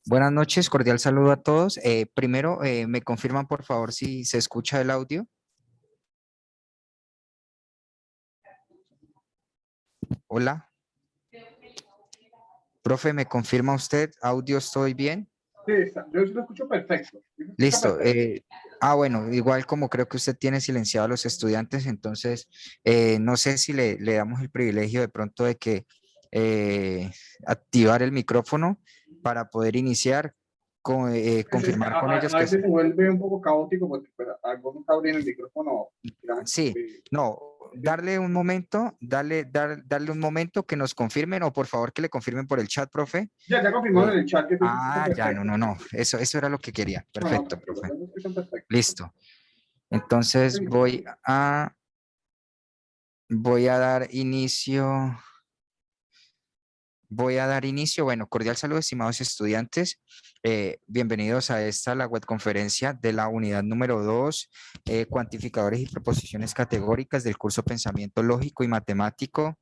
Buenas noches, cordial saludo a todos. Primero, ¿me confirman por favor si se escucha el audio? Hola, profe, ¿me confirma usted? ¿Audio estoy bien? Sí, yo sí lo escucho perfecto. Sí lo escucho Listo. perfecto. Bueno, igual como creo que usted tiene silenciado a los estudiantes, entonces no sé si le damos el privilegio de pronto de que activar el micrófono para poder iniciar, Pues es que confirmar con ellos a que veces se vuelve un poco caótico porque pues, algunos abren el micrófono. sí, no, darle un momento, darle un momento que nos confirmen o por favor que le confirmen por el chat, profe. Ya confirmaron Eh, en el chat que se escuchan ya, no, perfecto. no, no, eso era lo que quería. No, no, Perfecto, tranquilo, profe. ya se escuchan perfecto. Listo. Entonces voy a dar inicio. Voy a dar inicio. Bueno, cordial saludo, estimados estudiantes. Bienvenidos a la webconferencia de la unidad número 2, cuantificadores y proposiciones categóricas del curso Pensamiento Lógico y Matemático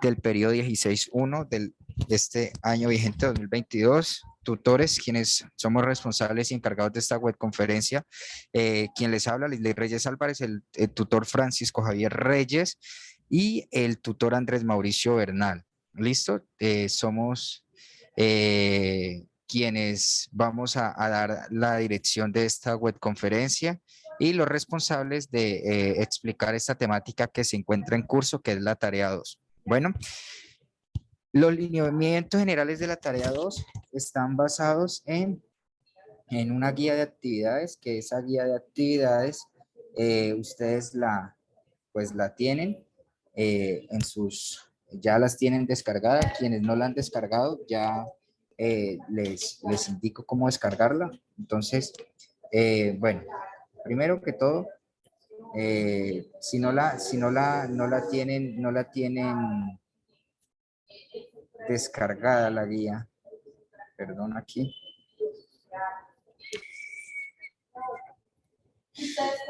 del periodo 16.1 de este año vigente 2022. Tutores, quienes somos responsables y encargados de esta webconferencia, quien les habla, Lisley Reyes Álvarez, el tutor Francisco Javier Reyes y el tutor Andrés Mauricio Bernal. ¿Listo? Somos quienes vamos a dar la dirección de esta webconferencia y los responsables de explicar esta temática que se encuentra en curso, que es la tarea 2. Bueno, los lineamientos generales de la tarea 2 están basados en una guía de actividades, que esa guía de actividades ustedes pues la tienen en ya las tienen descargadas. Quienes no la han descargado, ya les indico cómo descargarla. Entonces, bueno, primero que todo, no la tienen descargada la guía, perdón aquí.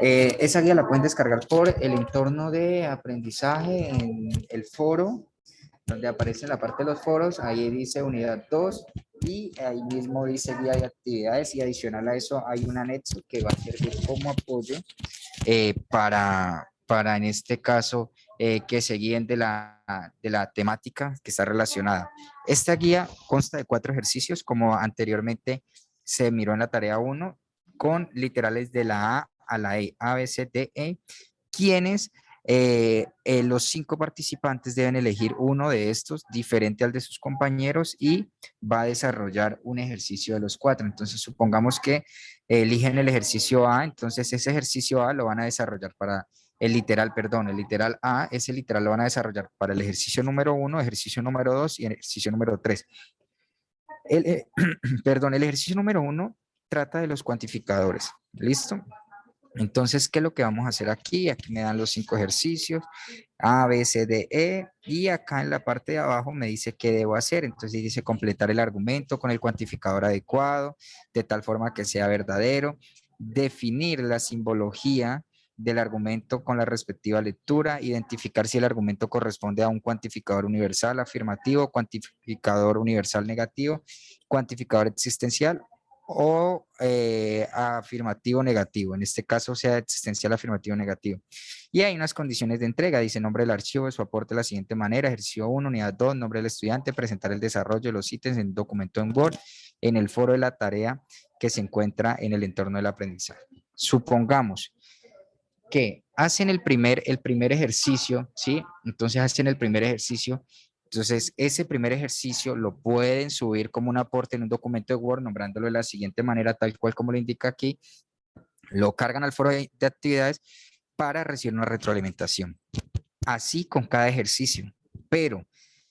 Esa guía la pueden descargar por el entorno de aprendizaje en el foro, donde aparece en la parte de los foros, ahí dice unidad 2 y ahí mismo dice guía de actividades y adicional a eso hay un anexo que va a servir como apoyo para en este caso que se guíen de la temática que está relacionada. Esta guía consta de 4 ejercicios, como anteriormente se miró en la tarea 1, con literales de la A a la E, A, B, C, D, E, quienes los 5 participantes deben elegir uno de estos diferente al de sus compañeros y va a desarrollar un ejercicio de los 4. Entonces, supongamos que eligen el ejercicio A, entonces ese ejercicio A lo van a desarrollar para el literal A, ese literal lo van a desarrollar para el ejercicio número 1, ejercicio número 2 y el ejercicio número 3. Perdón, el ejercicio número 1 trata de los cuantificadores. ¿Listo? Entonces, ¿qué es lo que vamos a hacer aquí? Aquí me dan los 5 ejercicios, A, B, C, D, E, y acá en la parte de abajo me dice qué debo hacer. Entonces dice completar el argumento con el cuantificador adecuado, de tal forma que sea verdadero, definir la simbología del argumento con la respectiva lectura, identificar si el argumento corresponde a un cuantificador universal afirmativo, cuantificador universal negativo, cuantificador existencial o afirmativo negativo. En este caso sea existencial afirmativo negativo. Y hay unas condiciones de entrega. Dice nombre del archivo, su aporte de la siguiente manera: ejercicio 1, unidad 2, nombre del estudiante, presentar el desarrollo de los ítems en documento en Word, en el foro de la tarea que se encuentra en el entorno del aprendizaje. Supongamos que hacen el primer ejercicio, ¿sí? Entonces hacen el primer ejercicio. Entonces, ese primer ejercicio lo pueden subir como un aporte en un documento de Word, nombrándolo de la siguiente manera, tal cual como lo indica aquí. Lo cargan al foro de actividades para recibir una retroalimentación. Así con cada ejercicio. Pero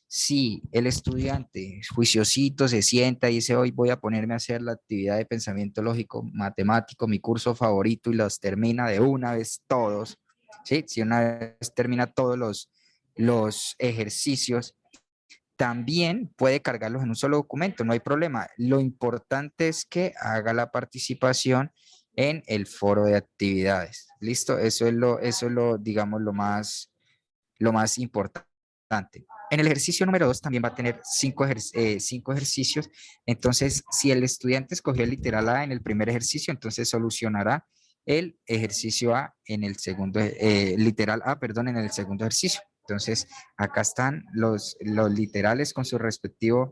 si el estudiante juiciosito se sienta y dice, hoy voy a ponerme a hacer la actividad de pensamiento lógico matemático, mi curso favorito, y los termina de una vez todos, ¿sí? Si una vez termina todos los ejercicios, también puede cargarlos en un solo documento, no hay problema. Lo importante es que haga la participación en el foro de actividades. ¿Listo? Eso es digamos, lo más importante. En el ejercicio número 2 también va a tener 5 ejercicios. Entonces, si el estudiante escogió el literal A en el primer ejercicio, entonces solucionará el ejercicio A en el segundo, literal A, perdón, en el segundo ejercicio. Entonces, acá están los literales con su respectiva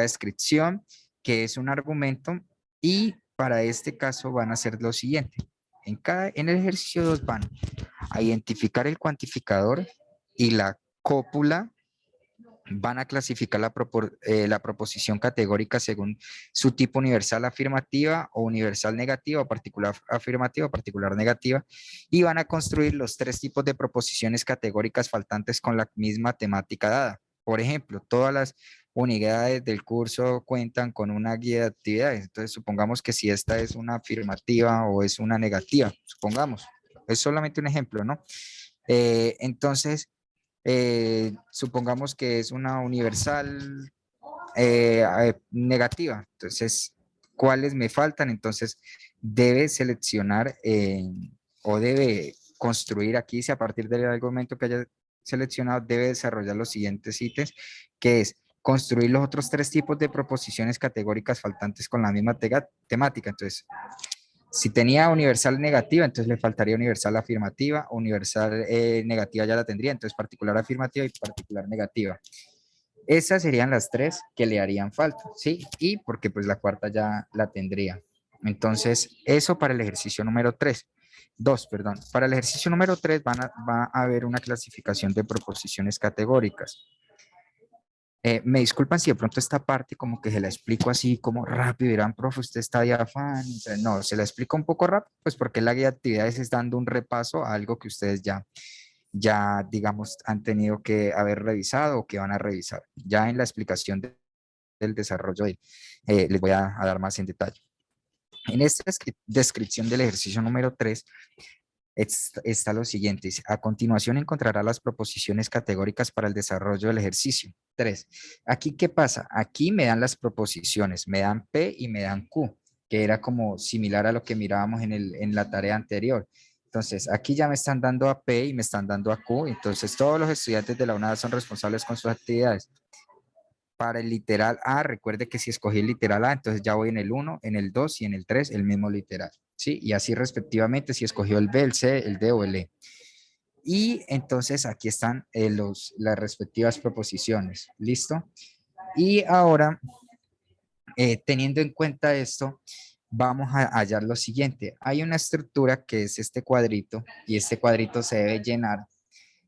descripción, que es un argumento, y para este caso van a ser lo siguiente. En el ejercicio 2 van a identificar el cuantificador y la cópula, van a clasificar la proposición categórica según su tipo universal afirmativa o universal negativa o particular afirmativa o particular negativa, y van a construir los 3 tipos de proposiciones categóricas faltantes con la misma temática dada. Por ejemplo, todas las unidades del curso cuentan con una guía de actividades. Entonces, supongamos que si esta es una afirmativa o es una negativa, supongamos, es solamente un ejemplo, ¿no? Entonces, supongamos que es una universal negativa. Entonces, ¿cuáles me faltan? Entonces, debe seleccionar o debe construir aquí, si a partir del argumento que haya seleccionado, debe desarrollar los siguientes ítems, que es construir los otros 3 tipos de proposiciones categóricas faltantes con la misma temática. Entonces, si tenía universal negativa, entonces le faltaría universal afirmativa, universal negativa ya la tendría, entonces particular afirmativa y particular negativa. Esas serían las 3 que le harían falta, ¿sí? Y porque pues la cuarta ya la tendría. Entonces, eso para el ejercicio número 3. 2, perdón. Para el ejercicio número 3 va a haber una clasificación de proposiciones categóricas. Me disculpan si de pronto esta parte como que se la explico así como rápido, dirán, profe, usted está de afán. Entonces, no, se la explico un poco rápido, pues porque la guía de actividades es dando un repaso a algo que ustedes ya digamos, han tenido que haber revisado o que van a revisar. Ya en la explicación del desarrollo les voy a dar más en detalle. En esta descripción del ejercicio número 3, está lo siguiente. Dice, a continuación encontrará las proposiciones categóricas para el desarrollo del ejercicio. 3. Aquí, ¿qué pasa? Aquí me dan las proposiciones, me dan P y me dan Q, que era como similar a lo que mirábamos en la tarea anterior. Entonces, aquí ya me están dando a P y me están dando a Q. Entonces, todos los estudiantes de la UNAD son responsables con sus actividades. Para el literal A, recuerde que si escogí el literal A, entonces ya voy en el 1, en el 2 y en el 3, el mismo literal. ¿Sí? Y así respectivamente si escogió el B, el C, el D o el E. Y entonces aquí están las respectivas proposiciones. ¿Listo? Y ahora, teniendo en cuenta esto, vamos a hallar lo siguiente. Hay una estructura que es este cuadrito y este cuadrito se debe llenar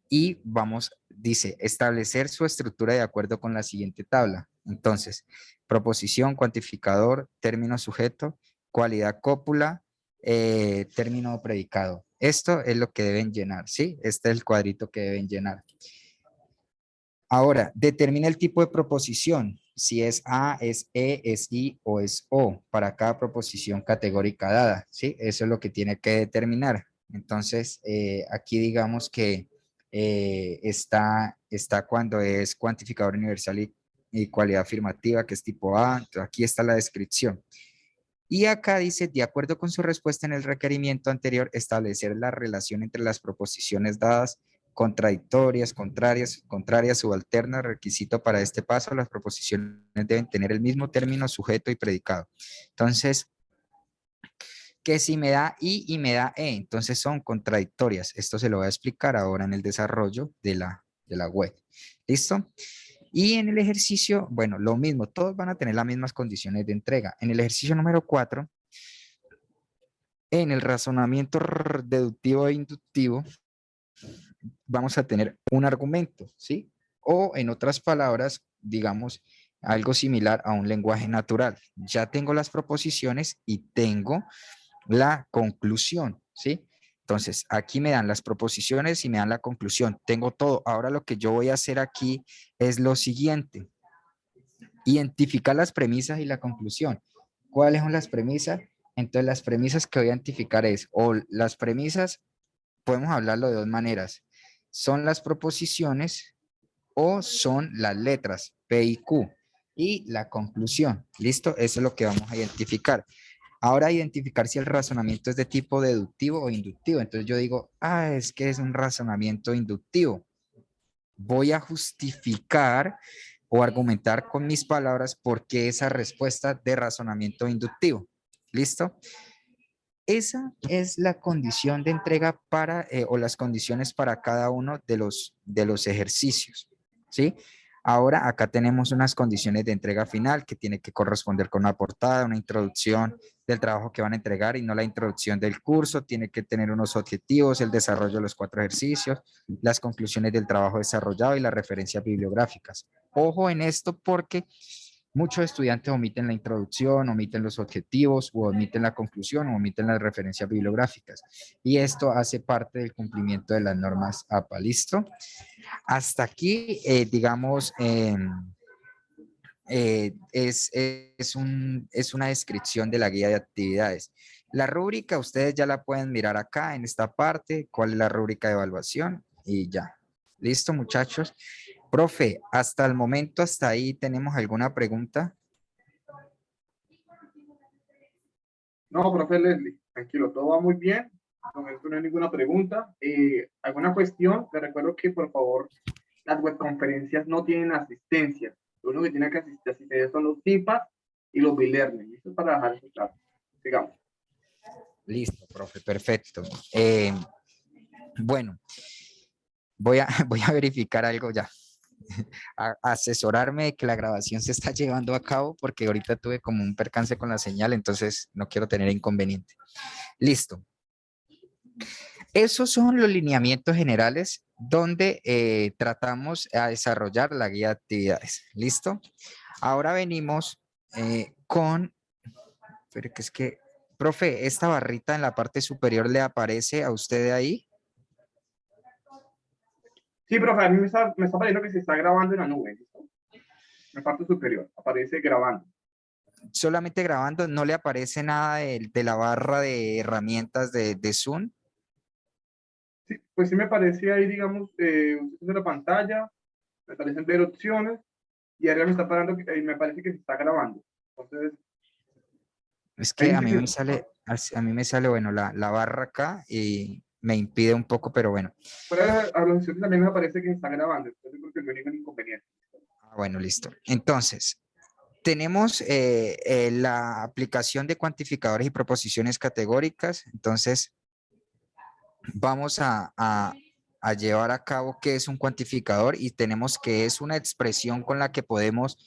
y dice, establecer su estructura de acuerdo con la siguiente tabla. Entonces, proposición, cuantificador, término sujeto, cualidad cópula, término predicado. Esto es lo que deben llenar, ¿sí? Este es el cuadrito que deben llenar. Ahora, determina el tipo de proposición, si es A, es E, es I o es O, para cada proposición categórica dada, ¿sí? Eso es lo que tiene que determinar. Entonces, aquí digamos que está cuando es cuantificador universal y cualidad afirmativa, que es tipo A. Entonces, aquí está la descripción. Y acá dice, de acuerdo con su respuesta en el requerimiento anterior, establecer la relación entre las proposiciones dadas, contradictorias, contrarias, subalternas. Requisito para este paso, las proposiciones deben tener el mismo término, sujeto y predicado. Entonces, que si me da I y me da E, entonces son contradictorias. Esto se lo voy a explicar ahora en el desarrollo de la web. ¿Listo? Y en el ejercicio, bueno, lo mismo, todos van a tener las mismas condiciones de entrega. En el ejercicio número 4, en el razonamiento deductivo e inductivo, vamos a tener un argumento, ¿sí? O en otras palabras, digamos, algo similar a un lenguaje natural. Ya tengo las proposiciones y tengo la conclusión, ¿sí? Entonces, aquí me dan las proposiciones y me dan la conclusión. Tengo todo. Ahora lo que yo voy a hacer aquí es lo siguiente. Identificar las premisas y la conclusión. ¿Cuáles son las premisas? Entonces, las premisas que voy a identificar o las premisas, podemos hablarlo de dos maneras. Son las proposiciones o son las letras P y Q. Y la conclusión. ¿Listo? Eso es lo que vamos a identificar. Ahora identificar si el razonamiento es de tipo deductivo o inductivo. Entonces yo digo, es que es un razonamiento inductivo. voy a justificar o argumentar con mis palabras por qué esa respuesta de razonamiento inductivo. ¿Listo? Esa es la condición de entrega para, o las condiciones para cada uno de los ejercicios, ¿sí? Ahora acá tenemos unas condiciones de entrega final que tiene que corresponder con una portada, una introducción del trabajo que van a entregar y no la introducción del curso. Tiene que tener unos objetivos, el desarrollo de los 4 ejercicios, las conclusiones del trabajo desarrollado y las referencias bibliográficas. Ojo en esto porque muchos estudiantes omiten la introducción, omiten los objetivos, o omiten la conclusión, o omiten las referencias bibliográficas. Y esto hace parte del cumplimiento de las normas APA. ¿Listo? Hasta aquí, digamos, es una descripción de la guía de actividades. La rúbrica, ustedes ya la pueden mirar acá en esta parte, cuál es la rúbrica de evaluación y ya. ¿Listo, muchachos? Profe, hasta el momento, hasta ahí, ¿tenemos alguna pregunta? No, profe Leslie, tranquilo, todo va muy bien. De momento no hay ninguna pregunta. ¿Alguna cuestión? Le recuerdo que, por favor, las webconferencias no tienen asistencia. Lo único que tiene que asistir son los TIPAS y los B-Learning. Esto es para dejar eso claro. Sigamos. Listo, profe, perfecto. Bueno, voy a verificar algo ya. Asesorarme de que la grabación se está llevando a cabo porque ahorita tuve como un percance con la señal, entonces no quiero tener inconveniente. Listo. Esos son los lineamientos generales donde tratamos a desarrollar la guía de actividades. ¿Listo? Ahora venimos con, pero que es que, profe, esta barrita en la parte superior le aparece a usted ahí. Sí, profe, a mí me está pareciendo que se está grabando en la nube. ¿Listo? En la parte superior aparece grabando. Solamente grabando, no le aparece nada de la barra de herramientas de Zoom. Sí, pues sí me parece ahí, digamos, usted de la pantalla, me parecen ver opciones y ahora me está parando, me parece que se está grabando. Entonces, Es ahí que a dice mí que me sale, a mí me sale, bueno, la barra acá y me impide un poco, pero bueno. fuera de a los opciones también me parece que se está grabando. Entonces, creo que no hay ningún inconveniente. Bueno, listo. Entonces, tenemos la aplicación de cuantificadores y proposiciones categóricas. Entonces, vamos a llevar a cabo qué es un cuantificador y tenemos que es una expresión con la que podemos,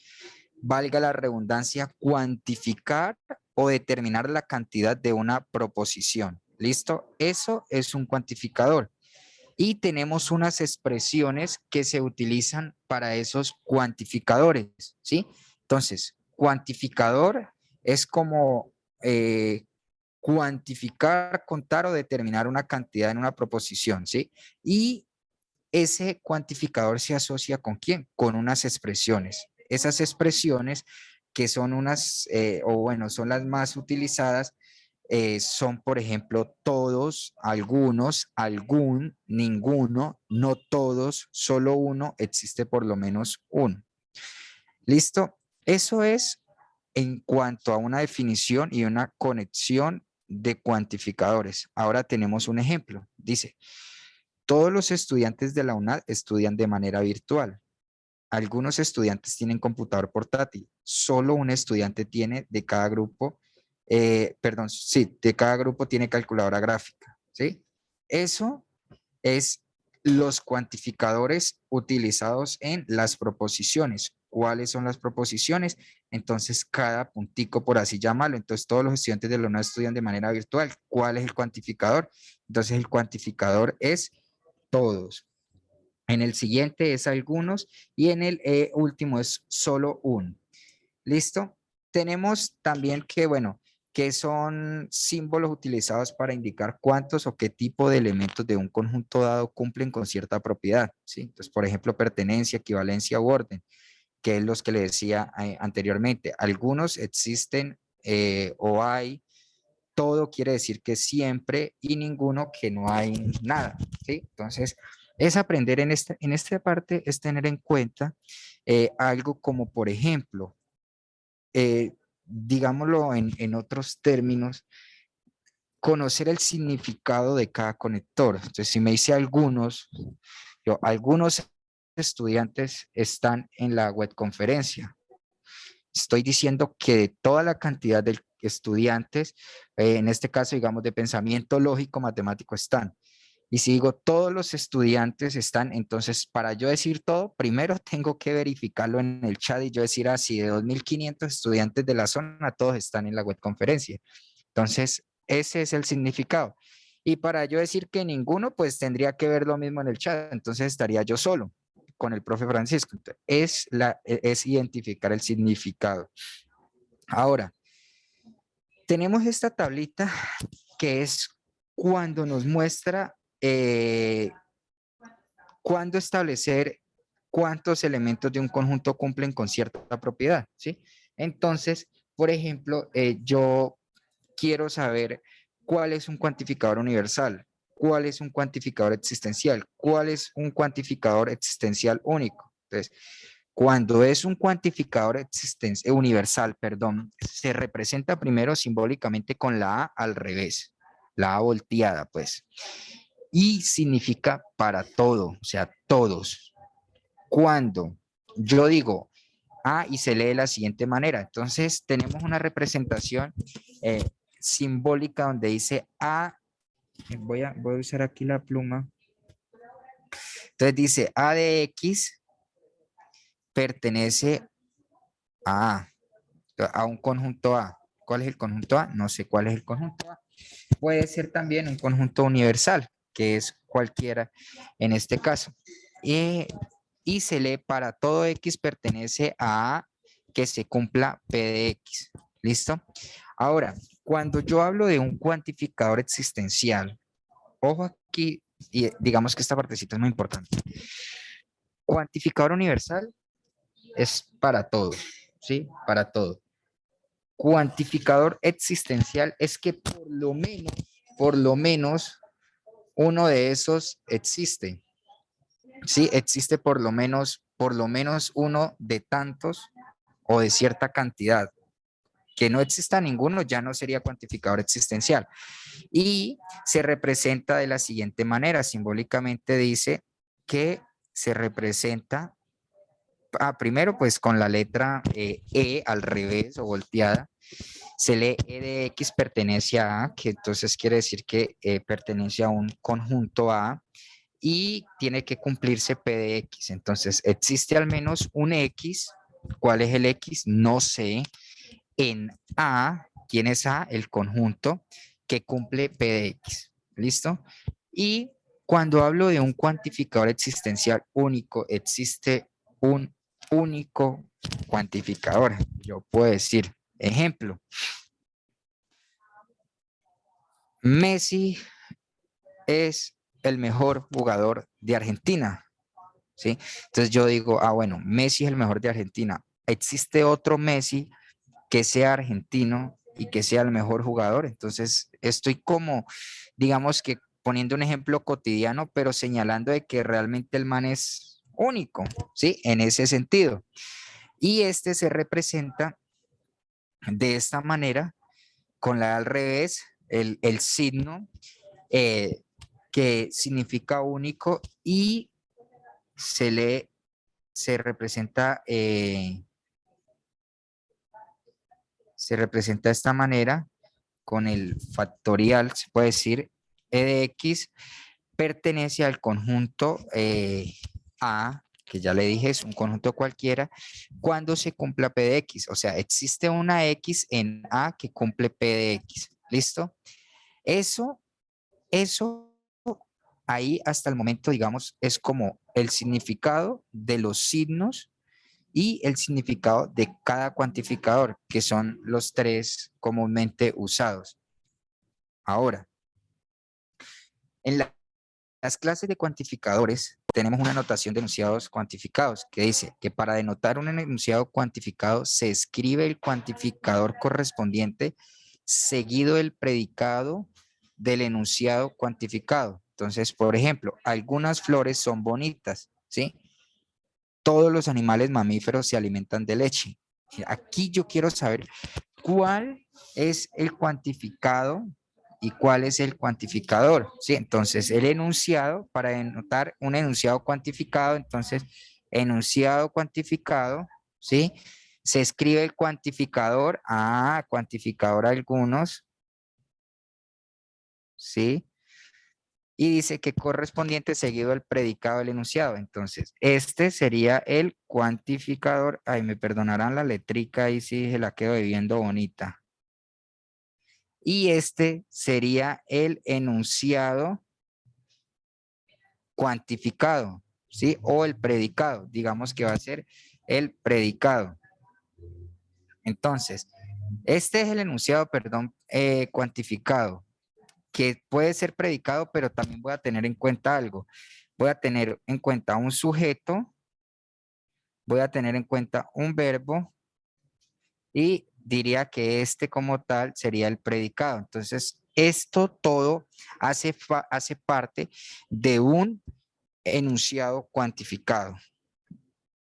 valga la redundancia, cuantificar o determinar la cantidad de una proposición. ¿Listo? Eso es un cuantificador. Y tenemos unas expresiones que se utilizan para esos cuantificadores, ¿sí? Entonces, cuantificador es como cuantificar, contar o determinar una cantidad en una proposición, ¿sí? Y ese cuantificador se asocia con quién? Con unas expresiones. Esas expresiones que son unas, o bueno, son las más utilizadas, son, por ejemplo, todos, algunos, algún, ninguno, no todos, solo uno, existe por lo menos uno. ¿Listo? Eso es en cuanto a una definición y una conexión de cuantificadores. Ahora tenemos un ejemplo. Dice, todos los estudiantes de la UNAD estudian de manera virtual. Algunos estudiantes tienen computador portátil. Solo un estudiante tiene de cada grupo, perdón, sí, de cada grupo tiene calculadora gráfica, ¿sí? Eso es los cuantificadores utilizados en las proposiciones. ¿Cuáles son las proposiciones? Entonces, cada puntico, por así llamarlo. Entonces, todos los estudiantes de la UNAD estudian de manera virtual. ¿Cuál es el cuantificador? Entonces, el cuantificador es todos. En el siguiente es algunos y en el último es solo un. ¿Listo? Tenemos también que, bueno, que son símbolos utilizados para indicar cuántos o qué tipo de elementos de un conjunto dado cumplen con cierta propiedad, ¿sí? Entonces, por ejemplo, pertenencia, equivalencia u orden, que es los que le decía anteriormente. Algunos existen o hay, todo quiere decir que siempre y ninguno que no hay nada, ¿sí? Entonces, es aprender en esta parte, es tener en cuenta algo como, por ejemplo, digámoslo en otros términos, conocer el significado de cada conector. Entonces, si me dice algunos, yo, algunos estudiantes están en la web conferencia? Estoy diciendo que de toda la cantidad de estudiantes, en este caso, digamos, de pensamiento lógico matemático están. Y si digo todos los estudiantes están, entonces para yo decir todo, primero tengo que verificarlo en el chat y yo decir, si de 2.500 estudiantes de la zona, todos están en la web conferencia. Entonces, ese es el significado. Y para yo decir que ninguno, pues tendría que ver lo mismo en el chat. Entonces estaría yo solo con el profe Francisco. Es identificar el significado. Ahora, tenemos esta tablita que es cuando nos muestra cuándo establecer cuántos elementos de un conjunto cumplen con cierta propiedad, ¿sí? Entonces, por ejemplo, yo quiero saber cuál es un cuantificador universal, cuál es un cuantificador existencial, cuál es un cuantificador existencial único. Entonces, cuando es un cuantificador universal, perdón, se representa primero simbólicamente con la A al revés, la A volteada, pues. Y significa para todo, o sea, todos. Cuando yo digo A y se lee de la siguiente manera, entonces tenemos una representación simbólica donde dice A, voy a usar aquí la pluma, entonces dice A de X pertenece a un conjunto A. ¿Cuál es el conjunto A? No sé cuál es el conjunto A. Puede ser también un conjunto universal, que es cualquiera en este caso. Y se lee para todo X pertenece a que se cumpla P de X. ¿Listo? Ahora, cuando yo hablo de un cuantificador existencial, ojo aquí, y digamos que esta partecita es muy importante. Cuantificador universal es para todo, ¿sí? Para todo. Cuantificador existencial es que por lo menos, uno de esos existe. Sí, existe por lo menos uno de tantos o de cierta cantidad. Que no exista ninguno ya no sería cuantificador existencial. Y se representa de la siguiente manera. Simbólicamente dice que se representa, primero pues con la letra E al revés o volteada. Se lee E de X pertenece a A, que entonces quiere decir que pertenece a un conjunto A y tiene que cumplirse P de X. Entonces, existe al menos un X. ¿Cuál es el X? No sé. En A, ¿quién es A? El conjunto que cumple P de X. ¿Listo? Y cuando hablo de un cuantificador existencial único, existe un único cuantificador. Yo puedo decir, ejemplo, Messi es el mejor jugador de Argentina. ¿Sí? Entonces yo digo, bueno, Messi es el mejor de Argentina. ¿Existe otro Messi que sea argentino y que sea el mejor jugador? Entonces estoy como, digamos que poniendo un ejemplo cotidiano, pero señalando de que realmente el man es único, ¿sí? En ese sentido. Y este se representa de esta manera, con la al revés, el signo eh, que significa único y se lee, se representa de esta manera con el factorial, se puede decir, E de X pertenece al conjunto A, que ya le dije, es un conjunto cualquiera, cuando se cumpla P de X. O sea, existe una X en A que cumple P de X. ¿Listo? Eso, eso ahí hasta el momento, digamos, es como el significado de los signos y el significado de cada cuantificador, que son los tres comúnmente usados. Ahora, en las clases de cuantificadores tenemos una notación de enunciados cuantificados que dice que para denotar un enunciado cuantificado se escribe el cuantificador correspondiente seguido del predicado del enunciado cuantificado. Entonces, por ejemplo, algunas flores son bonitas, ¿sí? Todos los animales mamíferos se alimentan de leche. Aquí yo quiero saber cuál es el cuantificado ¿Y cuál es el cuantificador? Sí, entonces el enunciado, para denotar un enunciado cuantificado, entonces enunciado cuantificado, ¿sí? Se escribe el cuantificador, cuantificador algunos, ¿sí? Y dice que correspondiente seguido al predicado del enunciado. Entonces, este sería el cuantificador. Ay, me perdonarán la letrica, ahí sí se la quedo viendo bonita. Y este sería el enunciado cuantificado, ¿sí? O el predicado, digamos que va a ser el predicado. Entonces, este es el enunciado, perdón, cuantificado, que puede ser predicado, pero también voy a tener en cuenta algo. Voy a tener en cuenta un sujeto, voy a tener en cuenta un verbo y diría que este como tal sería el predicado. Entonces, esto todo hace parte de un enunciado cuantificado.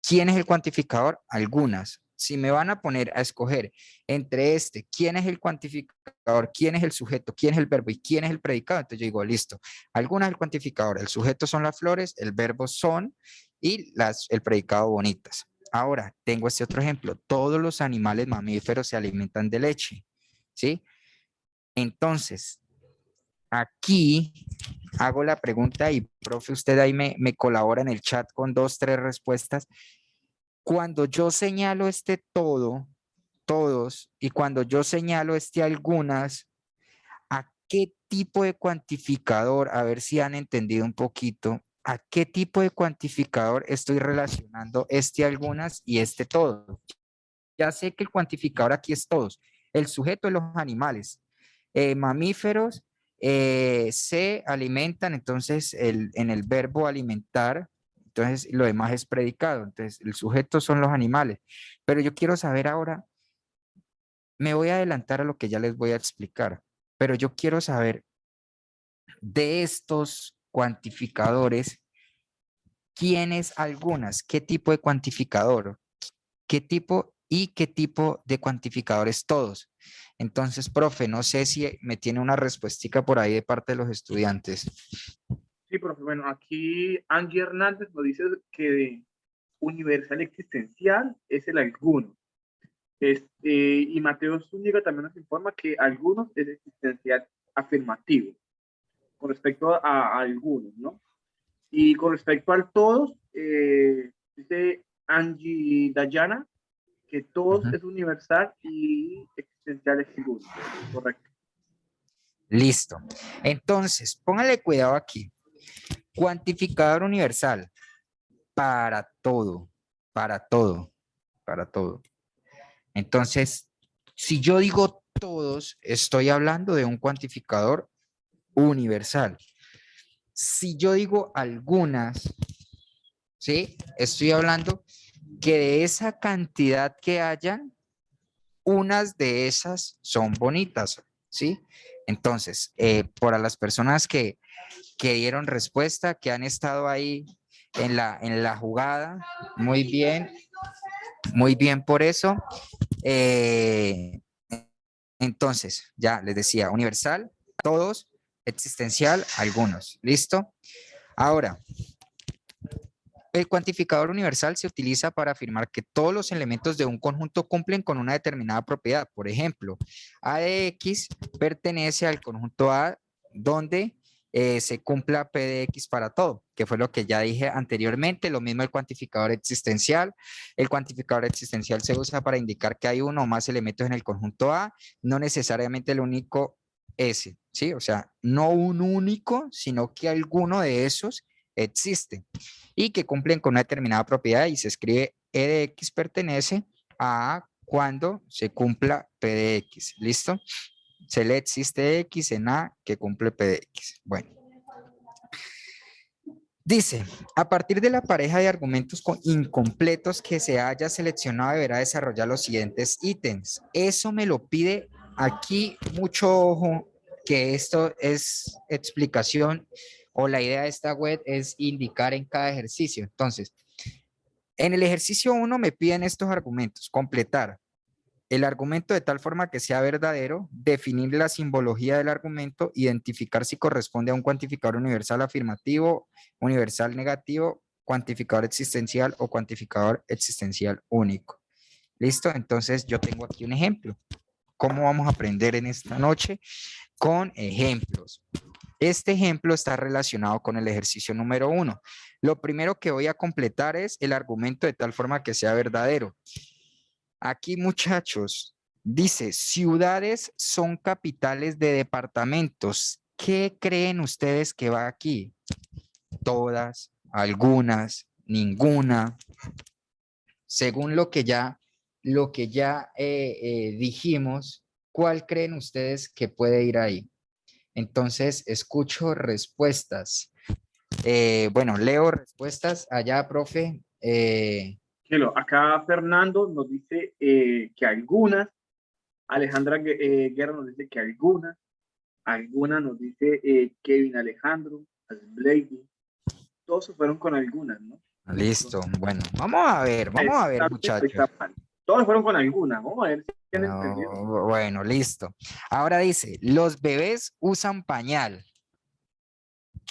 ¿Quién es el cuantificador? Algunas. Si me van a poner a escoger entre quién es el cuantificador, quién es el sujeto, quién es el verbo y quién es el predicado, entonces yo digo, listo, algunas es el cuantificador, el sujeto son las flores, el verbo son y el predicado bonitas. Ahora, tengo este otro ejemplo, todos los animales mamíferos se alimentan de leche, ¿sí? Entonces, aquí hago la pregunta y, profe, usted ahí me colabora en el chat con 2, 3 respuestas. Cuando yo señalo todos, y cuando yo señalo algunas, ¿a qué tipo de cuantificador, a ver si han entendido un poquito, a qué tipo de cuantificador estoy relacionando algunas y todo? Ya sé que el cuantificador aquí es todos. El sujeto de los animales, mamíferos, se alimentan, entonces en el verbo alimentar, entonces lo demás es predicado, entonces el sujeto son los animales. Pero yo quiero saber ahora, me voy a adelantar a lo que ya les voy a explicar, pero yo quiero saber de estos cuantificadores, ¿quiénes algunas? ¿Qué tipo de cuantificador? ¿Qué tipo de cuantificadores todos? Entonces, profe, no sé si me tiene una respuestica por ahí de parte de los estudiantes. Sí, profe. Bueno, aquí Angie Hernández nos dice que de universal existencial es el alguno. Y Mateo Zúñiga también nos informa que algunos es existencial afirmativo con respecto a algunos, ¿no? Y con respecto al todos, dice Angie Dayana que todos Ujú. es universal y existencial es alguno. Correcto. Listo. Entonces, póngale cuidado aquí. Cuantificador universal para todo, para todo, para todo. Entonces, si yo digo todos, estoy hablando de un cuantificador universal. Si yo digo algunas, ¿sí? Estoy hablando que de esa cantidad que hayan, unas de esas son bonitas, ¿sí? Entonces, para las personas que dieron respuesta, que han estado ahí en la jugada, muy bien por eso. Eh, entonces, ya les decía, universal, todos, existencial, algunos, ¿listo? Ahora, el cuantificador universal se utiliza para afirmar que todos los elementos de un conjunto cumplen con una determinada propiedad. Por ejemplo, A de X pertenece al conjunto A donde se cumpla P de X para todo, que fue lo que ya dije anteriormente. Lo mismo el cuantificador existencial. El cuantificador existencial se usa para indicar que hay uno o más elementos en el conjunto A, no necesariamente el único S, ¿sí? O sea, no un único, sino que alguno de esos existe y que cumplen con una determinada propiedad y se escribe E de X pertenece a cuando se cumpla P de X. ¿Listo? Se le existe X en A que cumple P de X. Bueno. Dice, a partir de la pareja de argumentos incompletos que se haya seleccionado deberá desarrollar los siguientes ítems. Eso me lo pide aquí mucho ojo, que esto es explicación o la idea de esta web es indicar en cada ejercicio. Entonces, en el ejercicio 1 me piden estos argumentos, completar. el argumento de tal forma que sea verdadero, definir la simbología del argumento, identificar si corresponde a un cuantificador universal afirmativo, universal negativo, cuantificador existencial o cuantificador existencial único. ¿Listo? Entonces yo tengo aquí un ejemplo. ¿Cómo vamos a aprender en esta noche? Con ejemplos. Este ejemplo está relacionado con el ejercicio número 1. Lo primero que voy a completar es el argumento de tal forma que sea verdadero. Aquí, muchachos, dice, ciudades son capitales de departamentos. ¿Qué creen ustedes que va aquí? Todas, algunas, ninguna. Según lo que ya dijimos, ¿cuál creen ustedes que puede ir ahí? Entonces, escucho respuestas. Bueno, leo respuestas allá, profe. Cielo, acá Fernando nos dice que algunas, Alejandra Guerra nos dice que algunas nos dice Kevin Alejandro, Blady, todos se fueron con algunas, ¿no? Listo. Entonces, Bueno, vamos a ver, está bien o muchachos. está mal. Todos fueron con algunas, vamos a ver si han entendido. Bueno, listo. Ahora dice, los bebés usan pañal.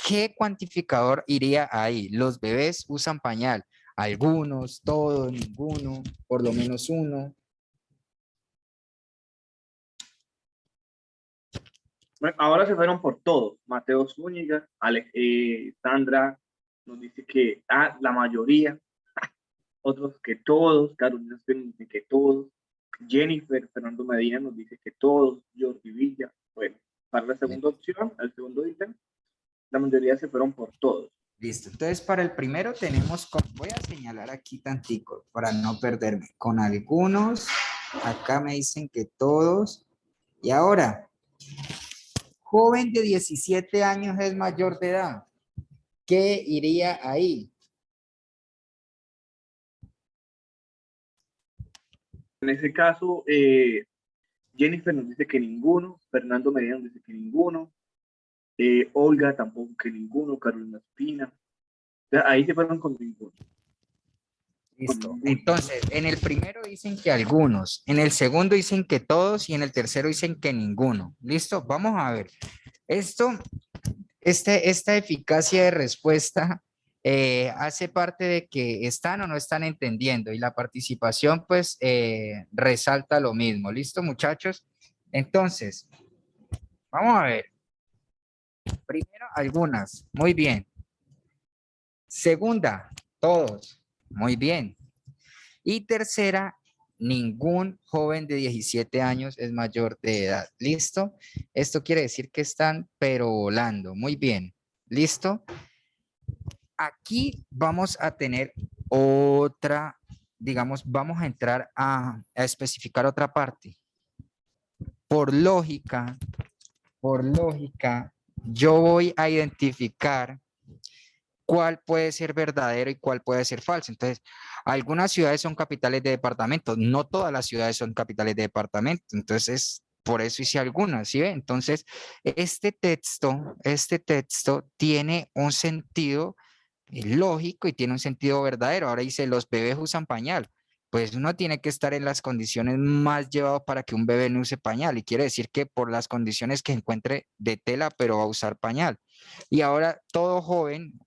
¿Qué cuantificador iría ahí? Los bebés usan pañal. Algunos, todos, ninguno, por lo menos uno. Bueno, ahora se fueron por todos. Mateo Zúñiga, Sandra nos dice que la mayoría, otros que todos, Carolina Espino nos dice que todos, Jennifer Fernando Medina nos dice que todos, Jordi Villa. Bueno, para la segunda opción, el segundo ítem, la mayoría se fueron por todos. Listo. Entonces, para el primero tenemos, voy a señalar aquí tantico para no perderme. Con algunos, acá me dicen que todos. Y ahora, joven de 17 años es mayor de edad. ¿Qué iría ahí? En ese caso, Jennifer nos dice que ninguno, Fernando Medina nos dice que ninguno, Olga tampoco que ninguno, Carolina Espina. O sea, ahí se fueron con ninguno. Listo. Entonces, en el primero dicen que algunos, en el segundo dicen que todos y en el tercero dicen que ninguno. ¿Listo? Vamos a ver. Esta eficacia de respuesta hace parte de que están o no están entendiendo y la participación pues resalta lo mismo. ¿Listo, muchachos? Entonces, vamos a ver. Primero, algunas. Muy bien. Segunda, todos. Muy bien. Y tercera, ningún joven de 17 años es mayor de edad. ¿Listo? Esto quiere decir que están pero volando. Muy bien. ¿Listo? Aquí vamos a tener otra, digamos, vamos a entrar a especificar otra parte. Por lógica, yo voy a identificar cuál puede ser verdadero y cuál puede ser falso. Entonces, algunas ciudades son capitales de departamentos, no todas las ciudades son capitales de departamento. Entonces, por eso hice algunas, ¿sí ve? Entonces, este texto tiene un sentido lógico y tiene un sentido verdadero. Ahora dice, los bebés usan pañal. Pues uno tiene que estar en las condiciones más llevadas para que un bebé no use pañal. Y quiere decir que por las condiciones que encuentre de tela, pero va a usar pañal. Y ahora todo joven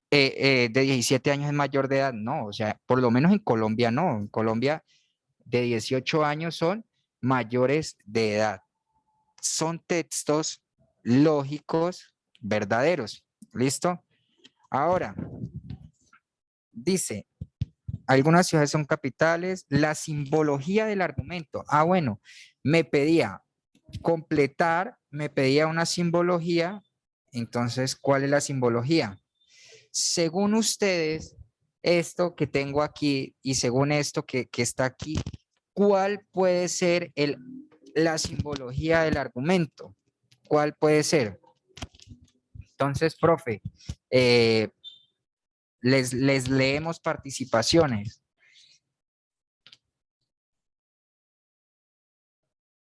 de 17 años es mayor de edad. No, o sea, por lo menos en Colombia no. En Colombia de 18 años son mayores de edad. Son textos lógicos verdaderos. ¿Listo? Ahora, dice, algunas ciudades son capitales, la simbología del argumento. Bueno, me pedía completar, me pedía una simbología. Entonces, ¿cuál es la simbología? Según ustedes, esto que tengo aquí y según esto que está aquí, ¿cuál puede ser la simbología del argumento? ¿Cuál puede ser? Entonces, profe, eh, les leemos participaciones.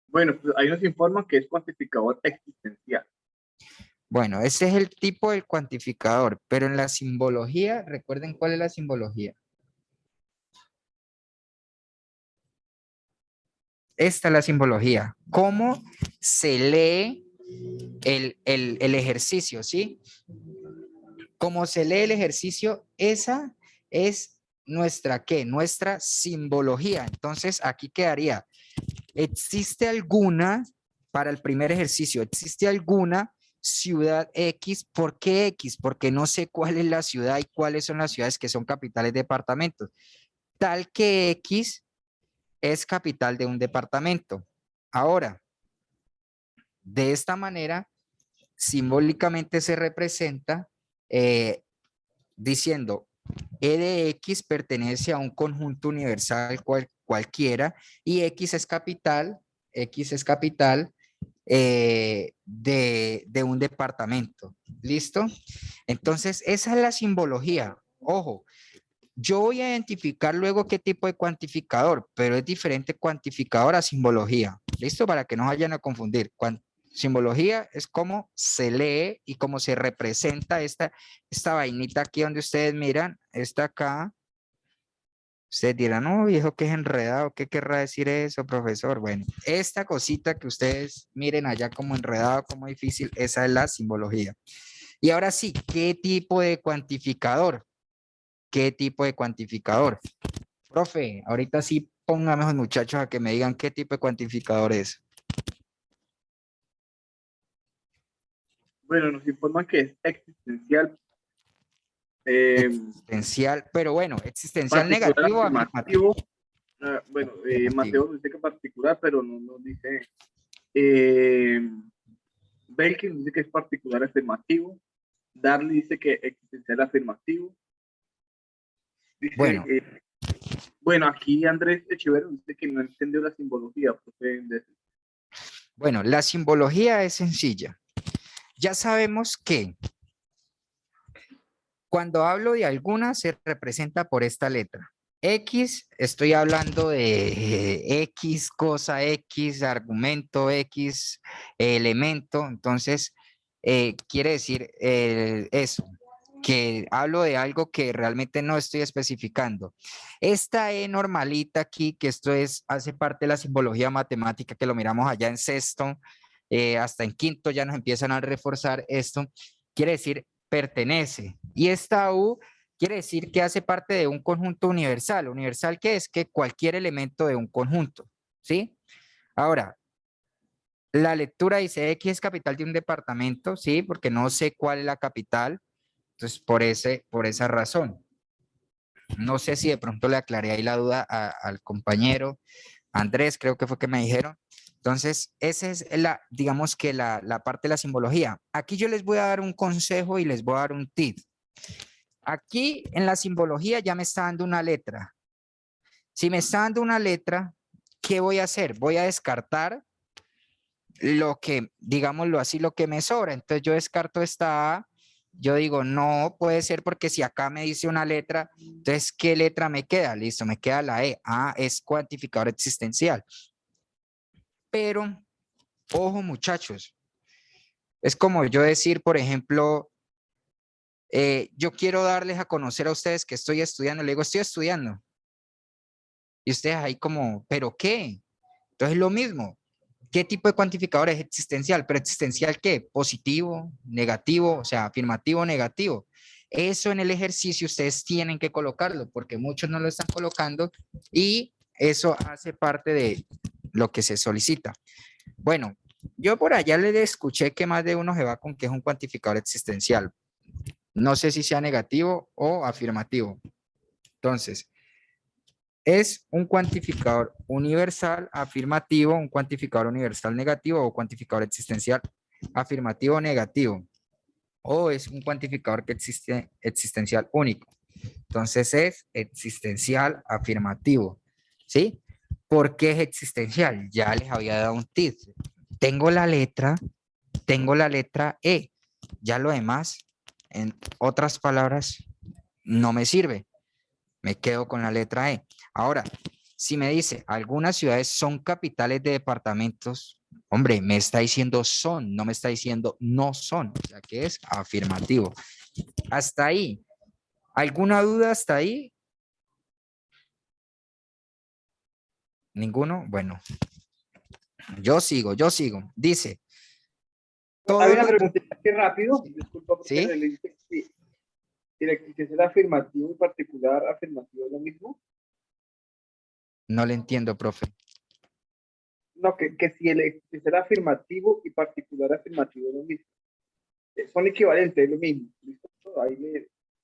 Bueno, pues ahí nos informan que es cuantificador existencial. Bueno, ese es el tipo del cuantificador, pero en la simbología, recuerden cuál es la simbología. esta es la simbología. ¿Cómo se lee el ejercicio, sí? Cómo se lee el ejercicio, esa es nuestra, ¿qué? Nuestra simbología. Entonces, aquí quedaría, ¿existe alguna, para el primer ejercicio, existe alguna ciudad X? ¿Por qué X? Porque no sé cuál es la ciudad y cuáles son las ciudades que son capitales de departamentos. Tal que X es capital de un departamento. Ahora, de esta manera, simbólicamente se representa eh, diciendo E de X pertenece a un conjunto universal cualquiera y X es capital de un departamento. ¿Listo? Entonces, esa es la simbología. Ojo, yo voy a identificar luego qué tipo de cuantificador, pero es diferente cuantificador a simbología. ¿Listo? Para que no vayan a confundir. Simbología es cómo se lee y cómo se representa esta vainita aquí donde ustedes miran, esta acá. Ustedes dirán, no, viejo, qué es enredado, ¿qué querrá decir eso, profesor? Bueno, esta cosita que ustedes miren allá como enredado, como difícil, esa es la simbología. Y ahora sí, ¿qué tipo de cuantificador? ¿Qué tipo de cuantificador? Profe, ahorita sí póngame a los muchachos a que me digan qué tipo de cuantificador es. Bueno, nos informan que es existencial, eh, Existencial, pero bueno, existencial particular negativo o afirmativo. afirmativo. Bueno, Afirmativo. Mateo nos dice que particular, pero no nos dice. Eh, Belkin dice que es particular afirmativo. Darly dice que existencial afirmativo. Dice, Bueno, bueno, aquí Andrés Echeverro dice que no entendió la simbología. Profe, bueno, la simbología es sencilla. Ya sabemos que cuando hablo de alguna se representa por esta letra. X, estoy hablando de X cosa, X argumento, X elemento. Entonces, quiere decir eso, que hablo de algo que realmente no estoy especificando. Esta E normalita aquí, que esto hace parte de la simbología matemática, que lo miramos allá en sexto, hasta en quinto ya nos empiezan a reforzar esto, quiere decir pertenece. Y esta U quiere decir que hace parte de un conjunto universal. Universal que es que cualquier elemento de un conjunto, ¿sí? Ahora, la lectura dice X es capital de un departamento, ¿sí? Porque no sé cuál es la capital. Entonces, por esa razón. No sé si de pronto le aclaré ahí la duda al compañero Andrés, creo que fue que me dijeron. Entonces, esa es digamos que la parte de la simbología. Aquí yo les voy a dar un consejo y les voy a dar un tip. Aquí en la simbología ya me está dando una letra. Si me está dando una letra, ¿qué voy a hacer? Voy a descartar lo que, digámoslo así, lo que me sobra. Entonces yo descarto esta A. Yo digo, no puede ser porque si acá me dice una letra, entonces, ¿qué letra me queda? Listo, me queda la E. Ah, es cuantificador existencial. Pero, ojo muchachos, es como yo decir, por ejemplo, yo quiero darles a conocer a ustedes que estoy estudiando. Le digo, estoy estudiando. Y ustedes ahí como, ¿pero qué? Entonces lo mismo. ¿Qué tipo de cuantificador es existencial? ¿Pero existencial qué? Positivo, negativo, o sea, afirmativo, negativo. Eso en el ejercicio ustedes tienen que colocarlo porque muchos no lo están colocando y eso hace parte de lo que se solicita. Bueno, yo por allá le escuché que más de uno se va con que es un cuantificador existencial. No sé si sea negativo o afirmativo. Entonces, es un cuantificador universal afirmativo, un cuantificador universal negativo o cuantificador existencial afirmativo negativo. O es un cuantificador que existe existencial único. Entonces es existencial afirmativo. ¿Sí? ¿Por qué es existencial? Ya les había dado un tip. Tengo la letra E. Ya lo demás, en otras palabras, no me sirve. Me quedo con la letra E. Ahora, si me dice, algunas ciudades son capitales de departamentos, hombre, me está diciendo son, no me está diciendo no son, o sea que es afirmativo. Hasta ahí. ¿Alguna duda hasta ahí? ¿Ninguno? Bueno, Yo sigo, yo sigo. Dice, Hay todos una los... pregunta aquí rápido, disculpa, porque ¿Sí? le dice si la existencia del afirmativo y particular afirmativo es lo mismo. No le entiendo, profe. No, que si el existencia del afirmativo y particular afirmativo es lo mismo. Son equivalentes, es lo mismo. ¿Listo?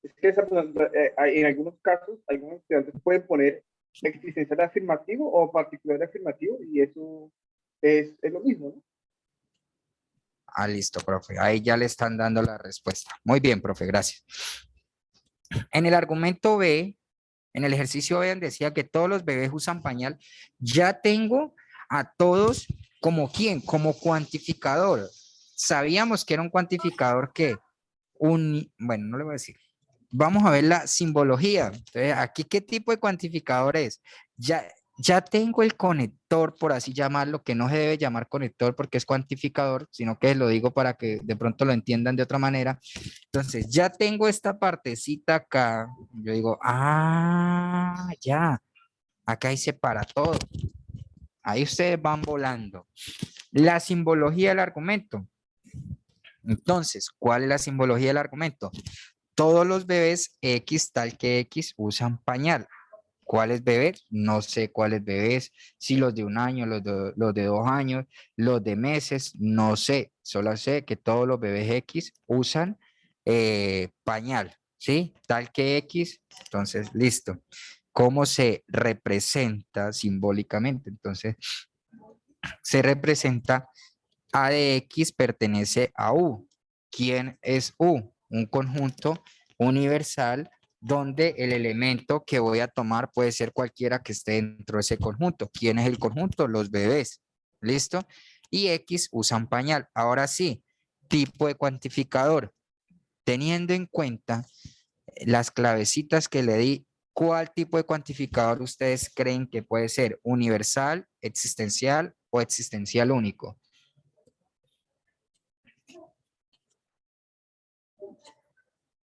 Es que en algunos casos, algunos estudiantes pueden poner existencial afirmativo o particular afirmativo y eso es lo mismo, ¿no? Ah, listo, profe. Ahí ya le están dando la respuesta. Muy bien, profe, gracias. En el argumento B, en el ejercicio B, decía que todos los bebés usan pañal. Ya tengo a todos como quién, como cuantificador. Sabíamos que era un cuantificador que bueno, no le voy a decir. Vamos a ver la simbología. Entonces, aquí, ¿qué tipo de cuantificador es? Ya tengo el conector, por así llamarlo, que no se debe llamar conector porque es cuantificador, sino que lo digo para que de pronto lo entiendan de otra manera. Entonces, ya tengo esta partecita acá. Yo digo, ya, acá hice para todo. Ahí ustedes van volando. La simbología del argumento. Entonces, ¿cuál es la simbología del argumento? Todos los bebés X, tal que X, usan pañal. ¿Cuáles bebés? No sé cuáles bebés, si los de un año, los de 2 años, los de meses, no sé. Solo sé que todos los bebés X usan pañal, ¿sí? Tal que X, entonces, listo. ¿Cómo se representa simbólicamente? Entonces, se representa A de X pertenece a U. ¿Quién es U? Un conjunto universal donde el elemento que voy a tomar puede ser cualquiera que esté dentro de ese conjunto. ¿Quién es el conjunto? Los bebés. ¿Listo? Y X usan pañal. Ahora sí, tipo de cuantificador. Teniendo en cuenta las clavecitas que le di, ¿cuál tipo de cuantificador ustedes creen que puede ser? ¿Universal, existencial o existencial único?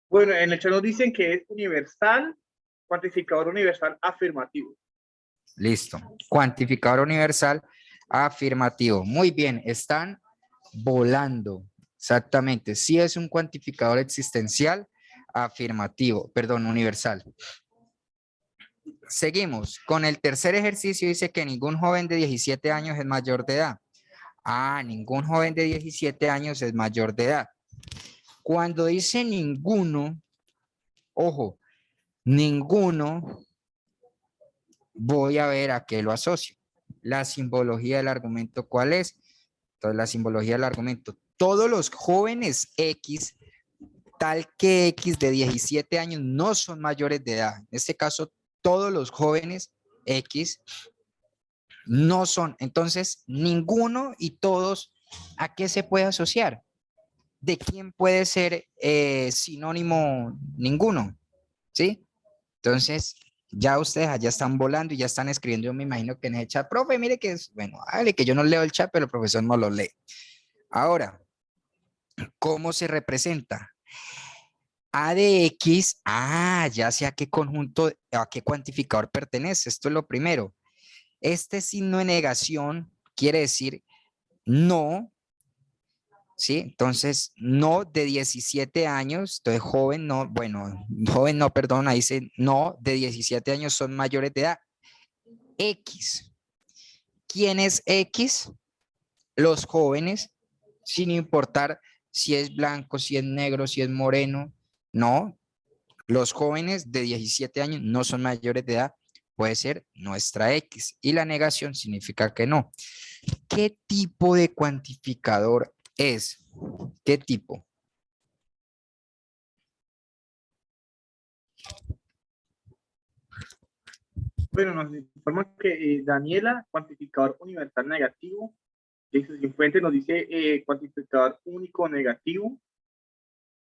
Bueno, en el chat nos dicen que es universal, cuantificador universal afirmativo. Listo. Cuantificador universal afirmativo. Muy bien, están volando. Exactamente. Sí es un cuantificador existencial afirmativo, perdón, universal. Seguimos. Con el tercer ejercicio dice que ningún joven de 17 años es mayor de edad. Ah, ningún joven de 17 años es mayor de edad. Cuando dice ninguno, ojo, ninguno, voy a ver a qué lo asocio. La simbología del argumento, ¿cuál es? Entonces, la simbología del argumento. Todos los jóvenes X, tal que X de 17 años, no son mayores de edad. En este caso, todos los jóvenes X no son. Entonces, ninguno y todos, ¿a qué se puede asociar? ¿De quién puede ser sinónimo ninguno? ¿Sí? Entonces, ya ustedes allá están volando y ya están escribiendo. Yo me imagino que en el chat, profe, mire que es, bueno, hágale que yo no leo el chat, pero el profesor no lo lee. Ahora, ¿cómo se representa? A de X, ya sé a qué conjunto, a qué cuantificador pertenece. Esto es lo primero. Este signo de negación quiere decir no, ¿sí? Entonces, no de 17 años, entonces joven no, bueno, joven no, perdón, ahí dice no, de 17 años son mayores de edad. X. ¿Quién es X? Los jóvenes, sin importar si es blanco, si es negro, si es moreno, no. Los jóvenes de 17 años no son mayores de edad, puede ser nuestra X. Y la negación significa que no. ¿Qué tipo de cuantificador es? ¿Qué tipo? Bueno, nos informa que Daniela, cuantificador universal negativo. Jesús Cifuentes nos dice cuantificador único negativo.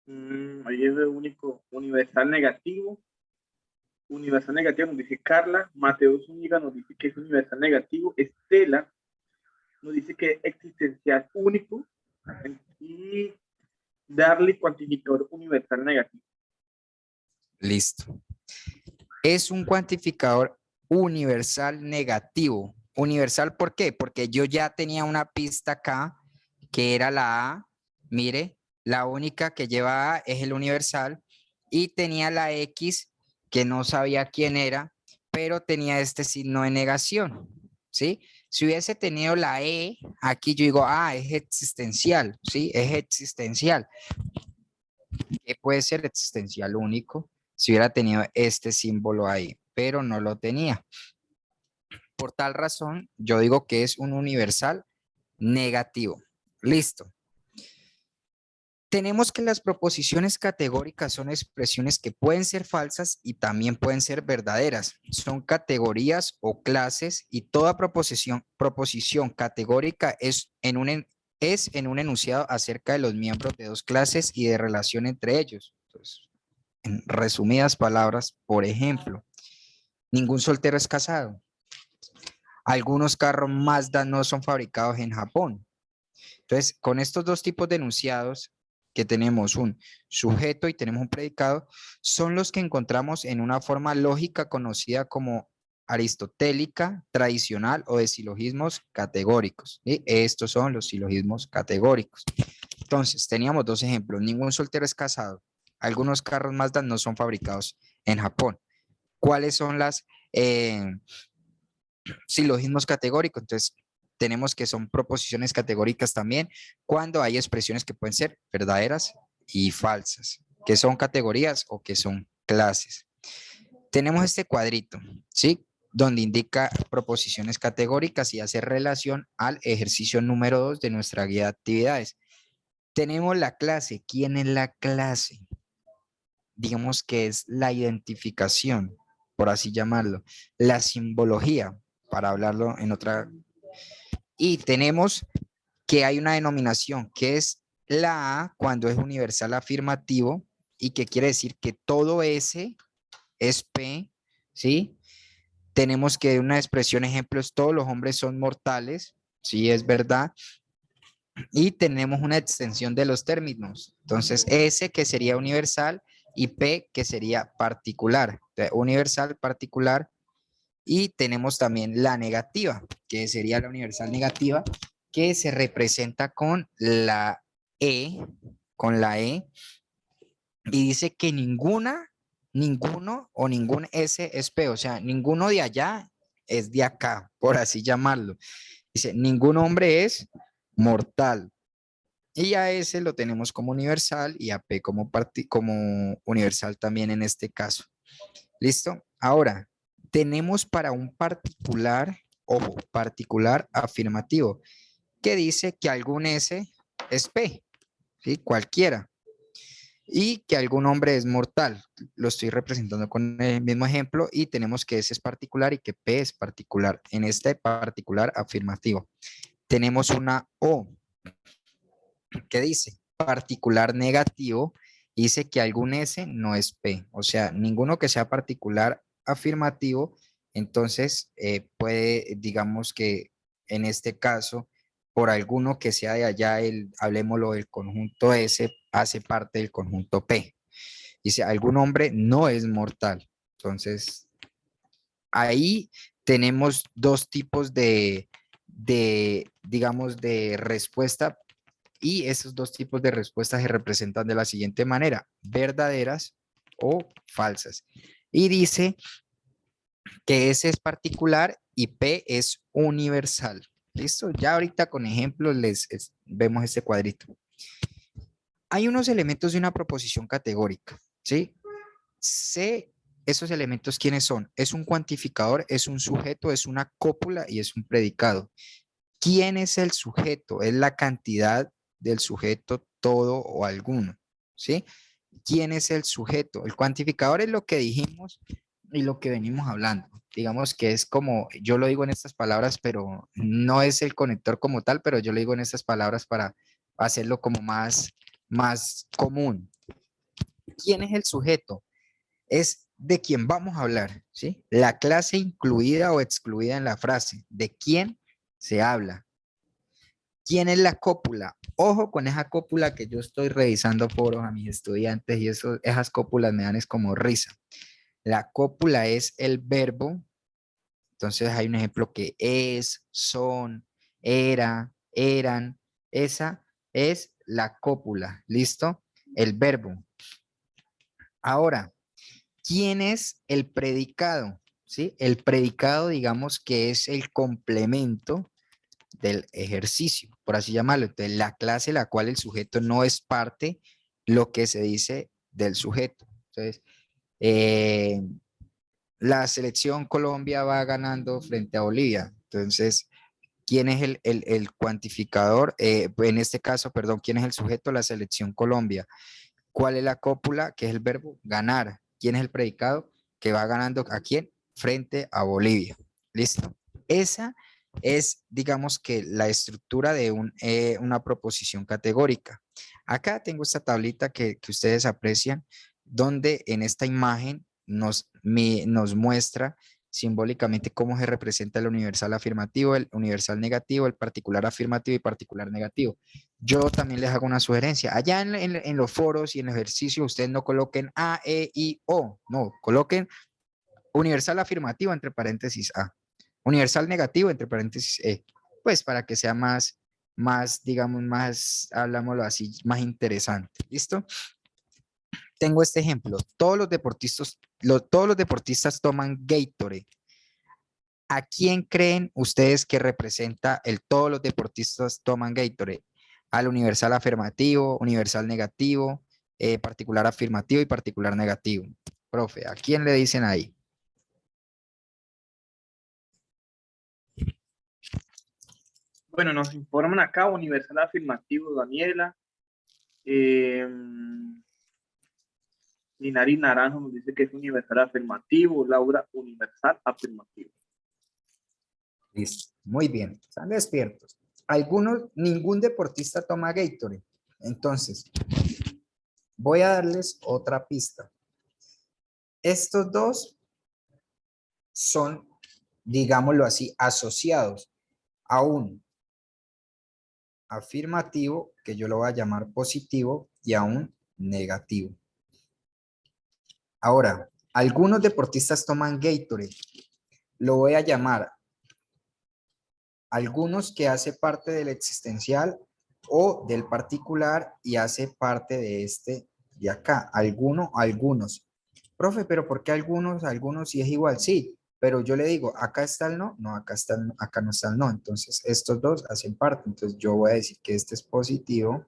Ahí es el único universal negativo. Universal negativo nos dice Carla. Mateo Zúñiga nos dice que es universal negativo. Estela nos dice que es existencial único. Y Darly, cuantificador universal negativo. Listo. Es un cuantificador universal negativo. Universal, ¿por qué? Porque yo ya tenía una pista acá que era la A. Mire, la única que lleva A es el universal y tenía la X que no sabía quién era, pero tenía este signo de negación, ¿sí? Si hubiese tenido la E, aquí yo digo, ah, es existencial, ¿sí? Es existencial. ¿Qué puede ser existencial único? Si hubiera tenido este símbolo ahí, pero no lo tenía. Por tal razón, yo digo que es un universal negativo. Listo. Tenemos que las proposiciones categóricas son expresiones que pueden ser falsas y también pueden ser verdaderas. Son categorías o clases y toda proposición categórica es en un enunciado acerca de los miembros de dos clases y de relación entre ellos. Entonces, en resumidas palabras, por ejemplo, ningún soltero es casado. Algunos carros Mazda no son fabricados en Japón. Entonces, con estos dos tipos de enunciados, que tenemos un sujeto y tenemos un predicado, son los que encontramos en una forma lógica conocida como aristotélica, tradicional o de silogismos categóricos. ¿Sí? Estos son los silogismos categóricos. Entonces, teníamos dos ejemplos. Ningún soltero es casado. Algunos carros Mazda no son fabricados en Japón. ¿Cuáles son las silogismos categóricos? Entonces, tenemos que son proposiciones categóricas también cuando hay expresiones que pueden ser verdaderas y falsas, que son categorías o que son clases. Tenemos este cuadrito, ¿sí? Donde indica proposiciones categóricas y hace relación al ejercicio número 2 de nuestra guía de actividades. Tenemos la clase. ¿Quién es la clase? Digamos que es la identificación, por así llamarlo, la simbología, para hablarlo en otra. Y tenemos que hay una denominación que es la A cuando es universal afirmativo y que quiere decir que todo S es P, ¿sí? Tenemos que una expresión ejemplo es todos los hombres son mortales, sí, es verdad. Y tenemos una extensión de los términos. Entonces, S que sería universal y P que sería particular. Entonces, universal, particular. Y tenemos también la negativa, que sería la universal negativa, que se representa E, con la E, y dice que ninguno o ningún S es P, o sea, ninguno de allá es de acá, por así llamarlo. Dice, ningún hombre es mortal. Y a S lo tenemos como universal y a P como universal también en este caso. ¿Listo? Ahora, tenemos para un particular, ojo, particular afirmativo, que dice que algún S es P, ¿sí? Cualquiera. Y que algún hombre es mortal. Lo estoy representando con el mismo ejemplo y tenemos que S es particular y que P es particular. En este particular afirmativo. Tenemos una O que dice particular negativo, dice que algún S no es P, o sea, ninguno que sea particular afirmativo, entonces puede, digamos que en este caso, por alguno que sea de allá, hablemoslo del conjunto S, hace parte del conjunto P. Dice, algún hombre no es mortal. Entonces, ahí tenemos dos tipos digamos, de respuesta y esos dos tipos de respuestas se representan de la siguiente manera, verdaderas o falsas. Y dice que S es particular y P es universal. ¿Listo? Ya ahorita con ejemplos vemos este cuadrito. Hay unos elementos de una proposición categórica, ¿sí? Sé esos elementos quiénes son. Es un cuantificador, es un sujeto, es una cópula y es un predicado. ¿Quién es el sujeto? Es la cantidad del sujeto, todo o alguno, ¿sí? ¿Quién es el sujeto? El cuantificador es lo que dijimos y lo que venimos hablando. Digamos que es como, yo lo digo en estas palabras, pero no es el conector como tal, pero yo lo digo en estas palabras para hacerlo como más común. ¿Quién es el sujeto? Es de quién vamos a hablar, ¿sí? La clase incluida o excluida en la frase. ¿De quién se habla? ¿Quién es la cópula? Ojo con esa cópula que yo estoy revisando foros a mis estudiantes y esas cópulas me dan es como risa. La cópula es el verbo Entonces hay un ejemplo que es, son, era, eran. Esa es la cópula. ¿Listo? El verbo. Ahora, ¿quién es el predicado? ¿Sí? El predicado, digamos que es el complemento del ejercicio, por así llamarlo. Entonces, la clase la cual el sujeto no es parte, lo que se dice del sujeto. Entonces, eh, la selección Colombia va ganando frente a Bolivia. Entonces, ¿quién es el cuantificador? En este caso, perdón, ¿quién es el sujeto? La selección Colombia. ¿Cuál es la cópula? Que es el verbo ganar. ¿Quién es el predicado? Que va ganando a quién? Frente a Bolivia. ¿Listo? Esa es, digamos que la estructura de una proposición categórica. Acá tengo esta tablita que ustedes aprecian, donde en esta imagen nos muestra simbólicamente cómo se representa el universal afirmativo, el universal negativo, el particular afirmativo y particular negativo. Yo también les hago una sugerencia. Allá en los foros y en los ejercicios, ustedes no coloquen A, E, I, O. No, coloquen universal afirmativo entre paréntesis A. Universal negativo entre paréntesis E. Pues para que sea más, digamos, más, hablámoslo así, más interesante. ¿Listo? Tengo este ejemplo. Todos los deportistas toman Gatorade. ¿A quién creen ustedes que representa el todos los deportistas toman Gatorade? Al universal afirmativo, universal negativo, particular afirmativo y particular negativo. Profe, ¿a quién le dicen ahí? Bueno, nos informan acá, universal afirmativo, Daniela. Eh, Linares Naranjo nos dice que es universal afirmativo. Laura, universal afirmativo. Listo, muy bien, están despiertos. Ningún deportista toma Gatorade. Entonces, voy a darles otra pista. Estos dos son, digámoslo así, asociados a un afirmativo, que yo lo voy a llamar positivo, y a un negativo. Ahora, algunos deportistas toman Gatorade. Lo voy a llamar algunos que hace parte del existencial o del particular y hace parte de este de acá. Algunos. Profe, pero ¿por qué algunos? Algunos sí es igual, sí, pero yo le digo, acá está el no, no, acá está el no, acá no está el no. Entonces, estos dos hacen parte. Entonces, yo voy a decir que este es positivo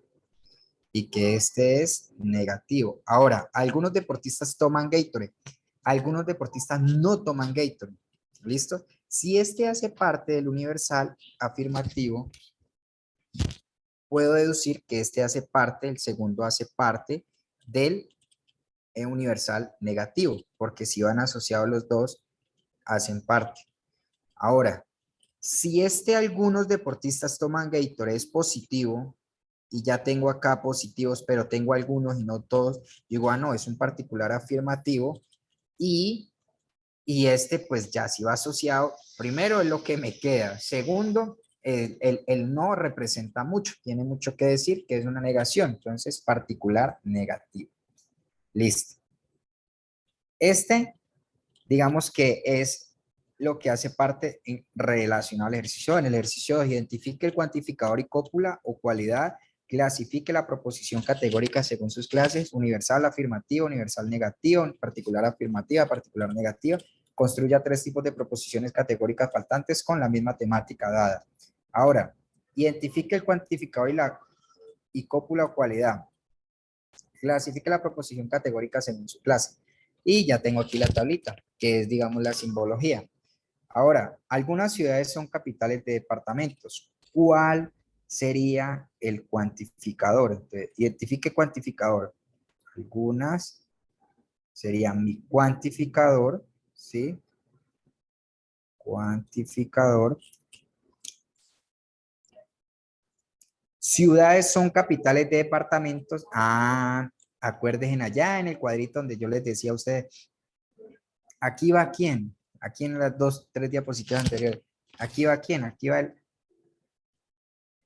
y que este es negativo. Ahora, algunos deportistas toman Gatorade, algunos deportistas no toman Gatorade. ¿Listo? Si este hace parte del universal afirmativo, puedo deducir que este hace parte, el segundo hace parte del universal negativo, porque si van asociados los dos, hacen parte. Ahora, si algunos deportistas toman Gatorade es positivo, y ya tengo acá positivos, pero tengo algunos y no todos, digo, no, es un particular afirmativo, y, y este pues ya si va asociado, primero es lo que me queda, segundo, el no representa mucho, tiene mucho que decir, que es una negación, entonces particular negativo. Listo. Digamos que es lo que hace parte relacionado al ejercicio. En el ejercicio identifique el cuantificador y cópula o cualidad, clasifique la proposición categórica según sus clases, universal afirmativa, universal negativa, particular afirmativa, particular negativa, construya 3 tipos de proposiciones categóricas faltantes con la misma temática dada. Ahora, identifique el cuantificador y cópula o cualidad, clasifique la proposición categórica según su clase. Y ya tengo aquí la tablita, que es, digamos, la simbología. Ahora, algunas ciudades son capitales de departamentos. ¿Cuál sería el cuantificador? Entonces, identifique cuantificador. Algunas serían mi cuantificador, ¿sí? Cuantificador. Ciudades son capitales de departamentos. Acuérdense allá en el cuadrito donde yo les decía a ustedes, aquí va quién, aquí en las 3 diapositivas anteriores, aquí va quién, aquí va el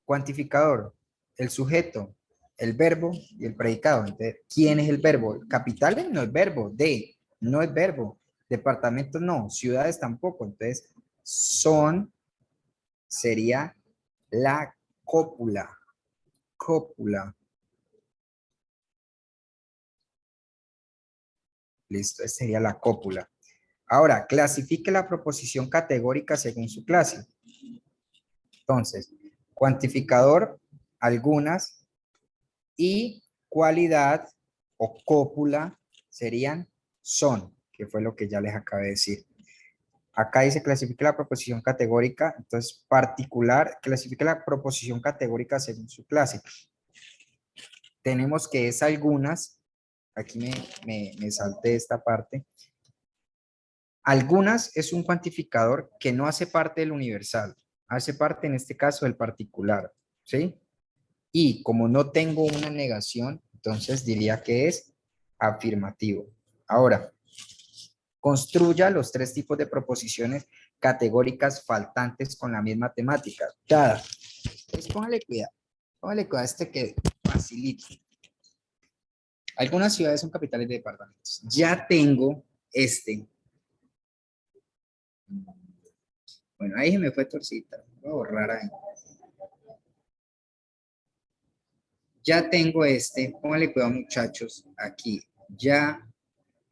cuantificador, el sujeto, el verbo y el predicado. Entonces, ¿quién es el verbo? Capitales no es verbo, no es verbo, departamentos no, ciudades tampoco. Entonces, son sería la cópula. Cópula. Listo, esa sería la cópula. Ahora, clasifique la proposición categórica según su clase. Entonces, cuantificador, algunas, y cualidad o cópula serían son, que fue lo que ya les acabé de decir. Acá dice clasifique la proposición categórica, entonces particular, clasifique la proposición categórica según su clase. Tenemos que es algunas, aquí me salté esta parte. Algunas es un cuantificador que no hace parte del universal, hace parte en este caso del particular, ¿sí? Y como no tengo una negación, entonces diría que es afirmativo. Ahora, construya los tres tipos de proposiciones categóricas faltantes con la misma temática. Dada. Pues póngale cuidado a este que facilita. Algunas ciudades son capitales de departamentos. Ya tengo este. Bueno, ahí se me fue torcita. Voy a borrar ahí. Ya tengo este. Póngale cuidado, muchachos. Aquí. Ya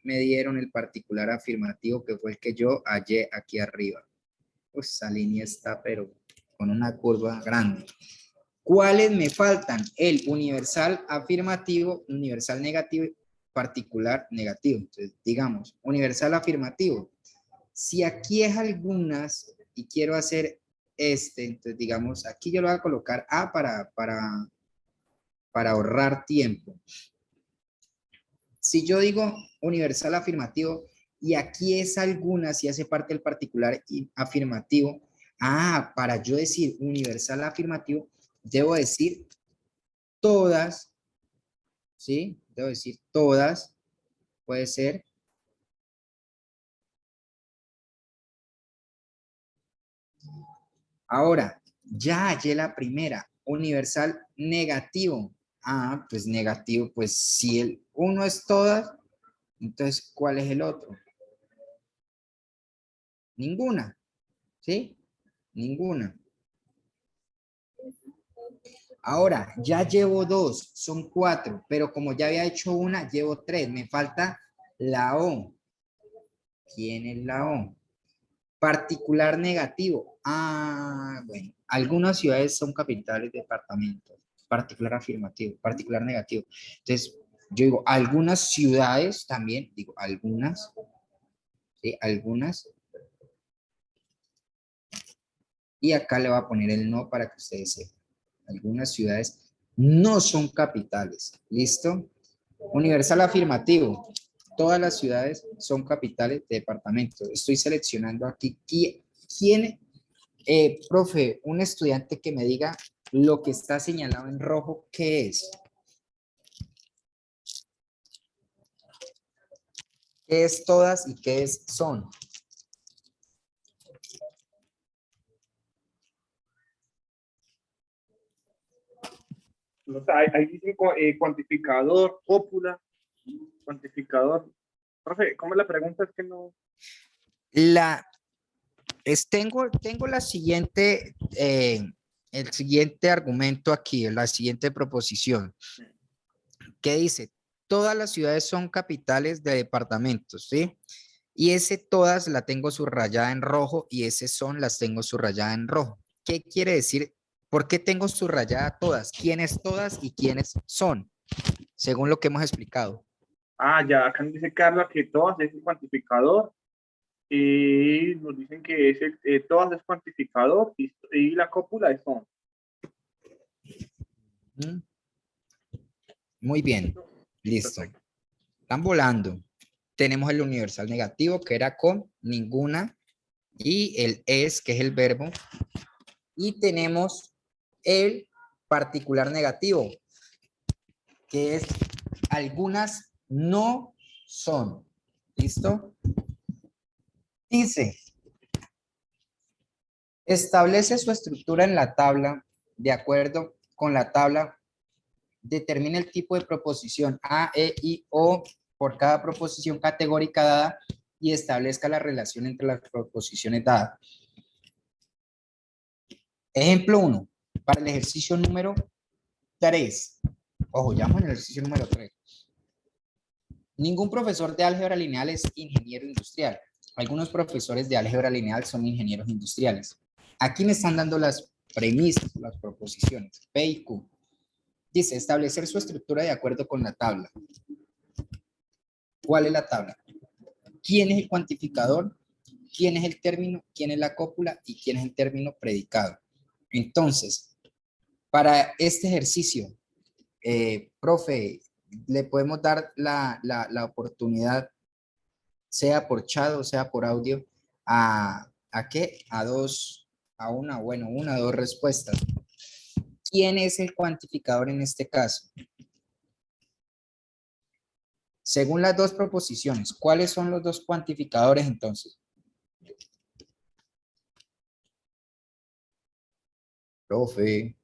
me dieron el particular afirmativo que fue el que yo hallé aquí arriba. Pues esa línea está, pero con una curva grande. ¿Cuáles me faltan? El universal afirmativo, universal negativo, particular negativo. Entonces, digamos, universal afirmativo. Si aquí es algunas y quiero hacer este, entonces digamos, aquí yo lo voy a colocar A para ahorrar tiempo. Si yo digo universal afirmativo y aquí es algunas y hace parte del particular afirmativo, para yo decir universal afirmativo, debo decir todas, ¿sí? Debo decir todas, puede ser. Ahora, ya hallé la primera, universal negativo. Pues negativo, pues si el uno es todas, entonces, ¿cuál es el otro? Ninguna, ¿sí? Ninguna. Ahora, ya llevo dos, son cuatro, pero como ya había hecho una, llevo tres. Me falta la O. ¿Quién es la O? Particular negativo. Bueno, algunas ciudades son capitales de departamentos. Particular afirmativo, particular negativo. Entonces, yo digo, algunas ciudades también, digo, algunas, ¿sí? Algunas. Y acá le voy a poner el no para que ustedes sepan. Algunas ciudades no son capitales. ¿Listo? Universal afirmativo. Todas las ciudades son capitales de departamentos. Estoy seleccionando aquí quién, profe, un estudiante que me diga lo que está señalado en rojo, ¿qué es? ¿Qué es todas y qué es son? O sea, ahí dicen cuantificador, cópula, cuantificador. Profe, ¿cómo es la pregunta? Es que no. Tengo la siguiente, el siguiente argumento aquí, la siguiente proposición, que dice, todas las ciudades son capitales de departamentos, ¿sí? Y ese todas la tengo subrayada en rojo y ese son las tengo subrayada en rojo. ¿Qué quiere decir? ¿Por qué tengo subrayada todas? ¿Quiénes todas y quiénes son? Según lo que hemos explicado. Ya, acá nos dice Carla que todas es el cuantificador y nos dicen que es todas es cuantificador y la cópula es son. Muy bien, listo. Perfecto. Están volando. Tenemos el universal negativo, que era con ninguna, y el es, que es el verbo. Y tenemos el particular negativo, que es algunas no son. ¿Listo? Dice, establece su estructura en la tabla, de acuerdo con la tabla, determina el tipo de proposición A, E, I, O por cada proposición categórica dada y establezca la relación entre las proposiciones dadas. Ejemplo 1, para el ejercicio número 3. Ojo, ya vamos en el ejercicio número 3. Ningún profesor de álgebra lineal es ingeniero industrial. Algunos profesores de álgebra lineal son ingenieros industriales. Aquí me están dando las premisas, las proposiciones, P y Q. Dice, establecer su estructura de acuerdo con la tabla. ¿Cuál es la tabla? ¿Quién es el cuantificador? ¿Quién es el término? ¿Quién es la cópula? ¿Y quién es el término predicado? Entonces, para este ejercicio, profe, le podemos dar la oportunidad, sea por chat o sea por audio, ¿a qué? Una o dos respuestas. ¿Quién es el cuantificador en este caso? Según las dos proposiciones, ¿cuáles son los dos cuantificadores entonces? Profe.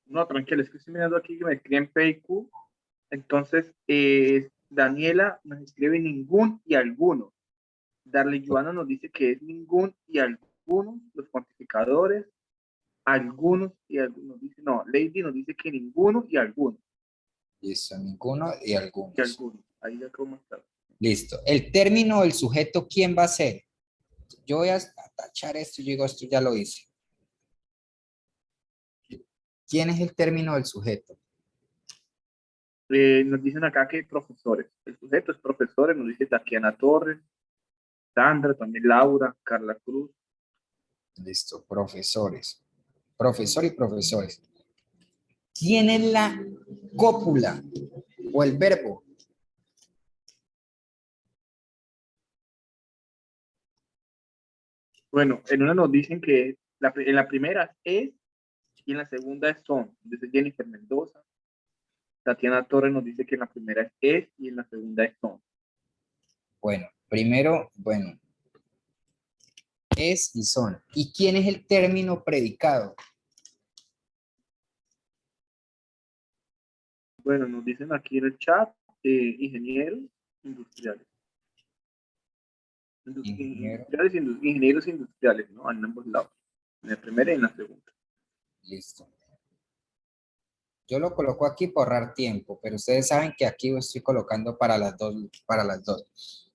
No, tranquilo, es que estoy mirando aquí que me escriben P y Q. Entonces, Daniela nos escribe ningún y alguno. Darle Joana nos dice que es ningún y algunos, los cuantificadores, algunos y algunos. Dice, no, Lady nos dice que ninguno y algunos. Listo, ninguno y Y algunos. algunos. Ahí ya cómo está. Listo. El término del sujeto, ¿quién va a ser? Yo voy a tachar esto y digo, esto ya lo hice. ¿Quién es el término del sujeto? Nos dicen acá que profesores. El sujeto es profesores, nos dice Tatiana Torres, Sandra, también Laura, Carla Cruz. Listo, profesores. Profesor y profesores. ¿Quién es la cópula o el verbo? Bueno, en una nos dicen que en la primera es y en la segunda es son. Dice Jennifer Mendoza. Tatiana Torres nos dice que en la primera es y en la segunda es son. Bueno, primero, es y son. ¿Y quién es el término predicado? Bueno, nos dicen aquí en el chat ingenieros industriales. Ingeniero. Ingenieros industriales, ¿no? En ambos lados. En la primera y en la segunda. Listo. Yo lo coloco aquí por ahorrar tiempo, pero ustedes saben que aquí lo estoy colocando para las dos, para las dos.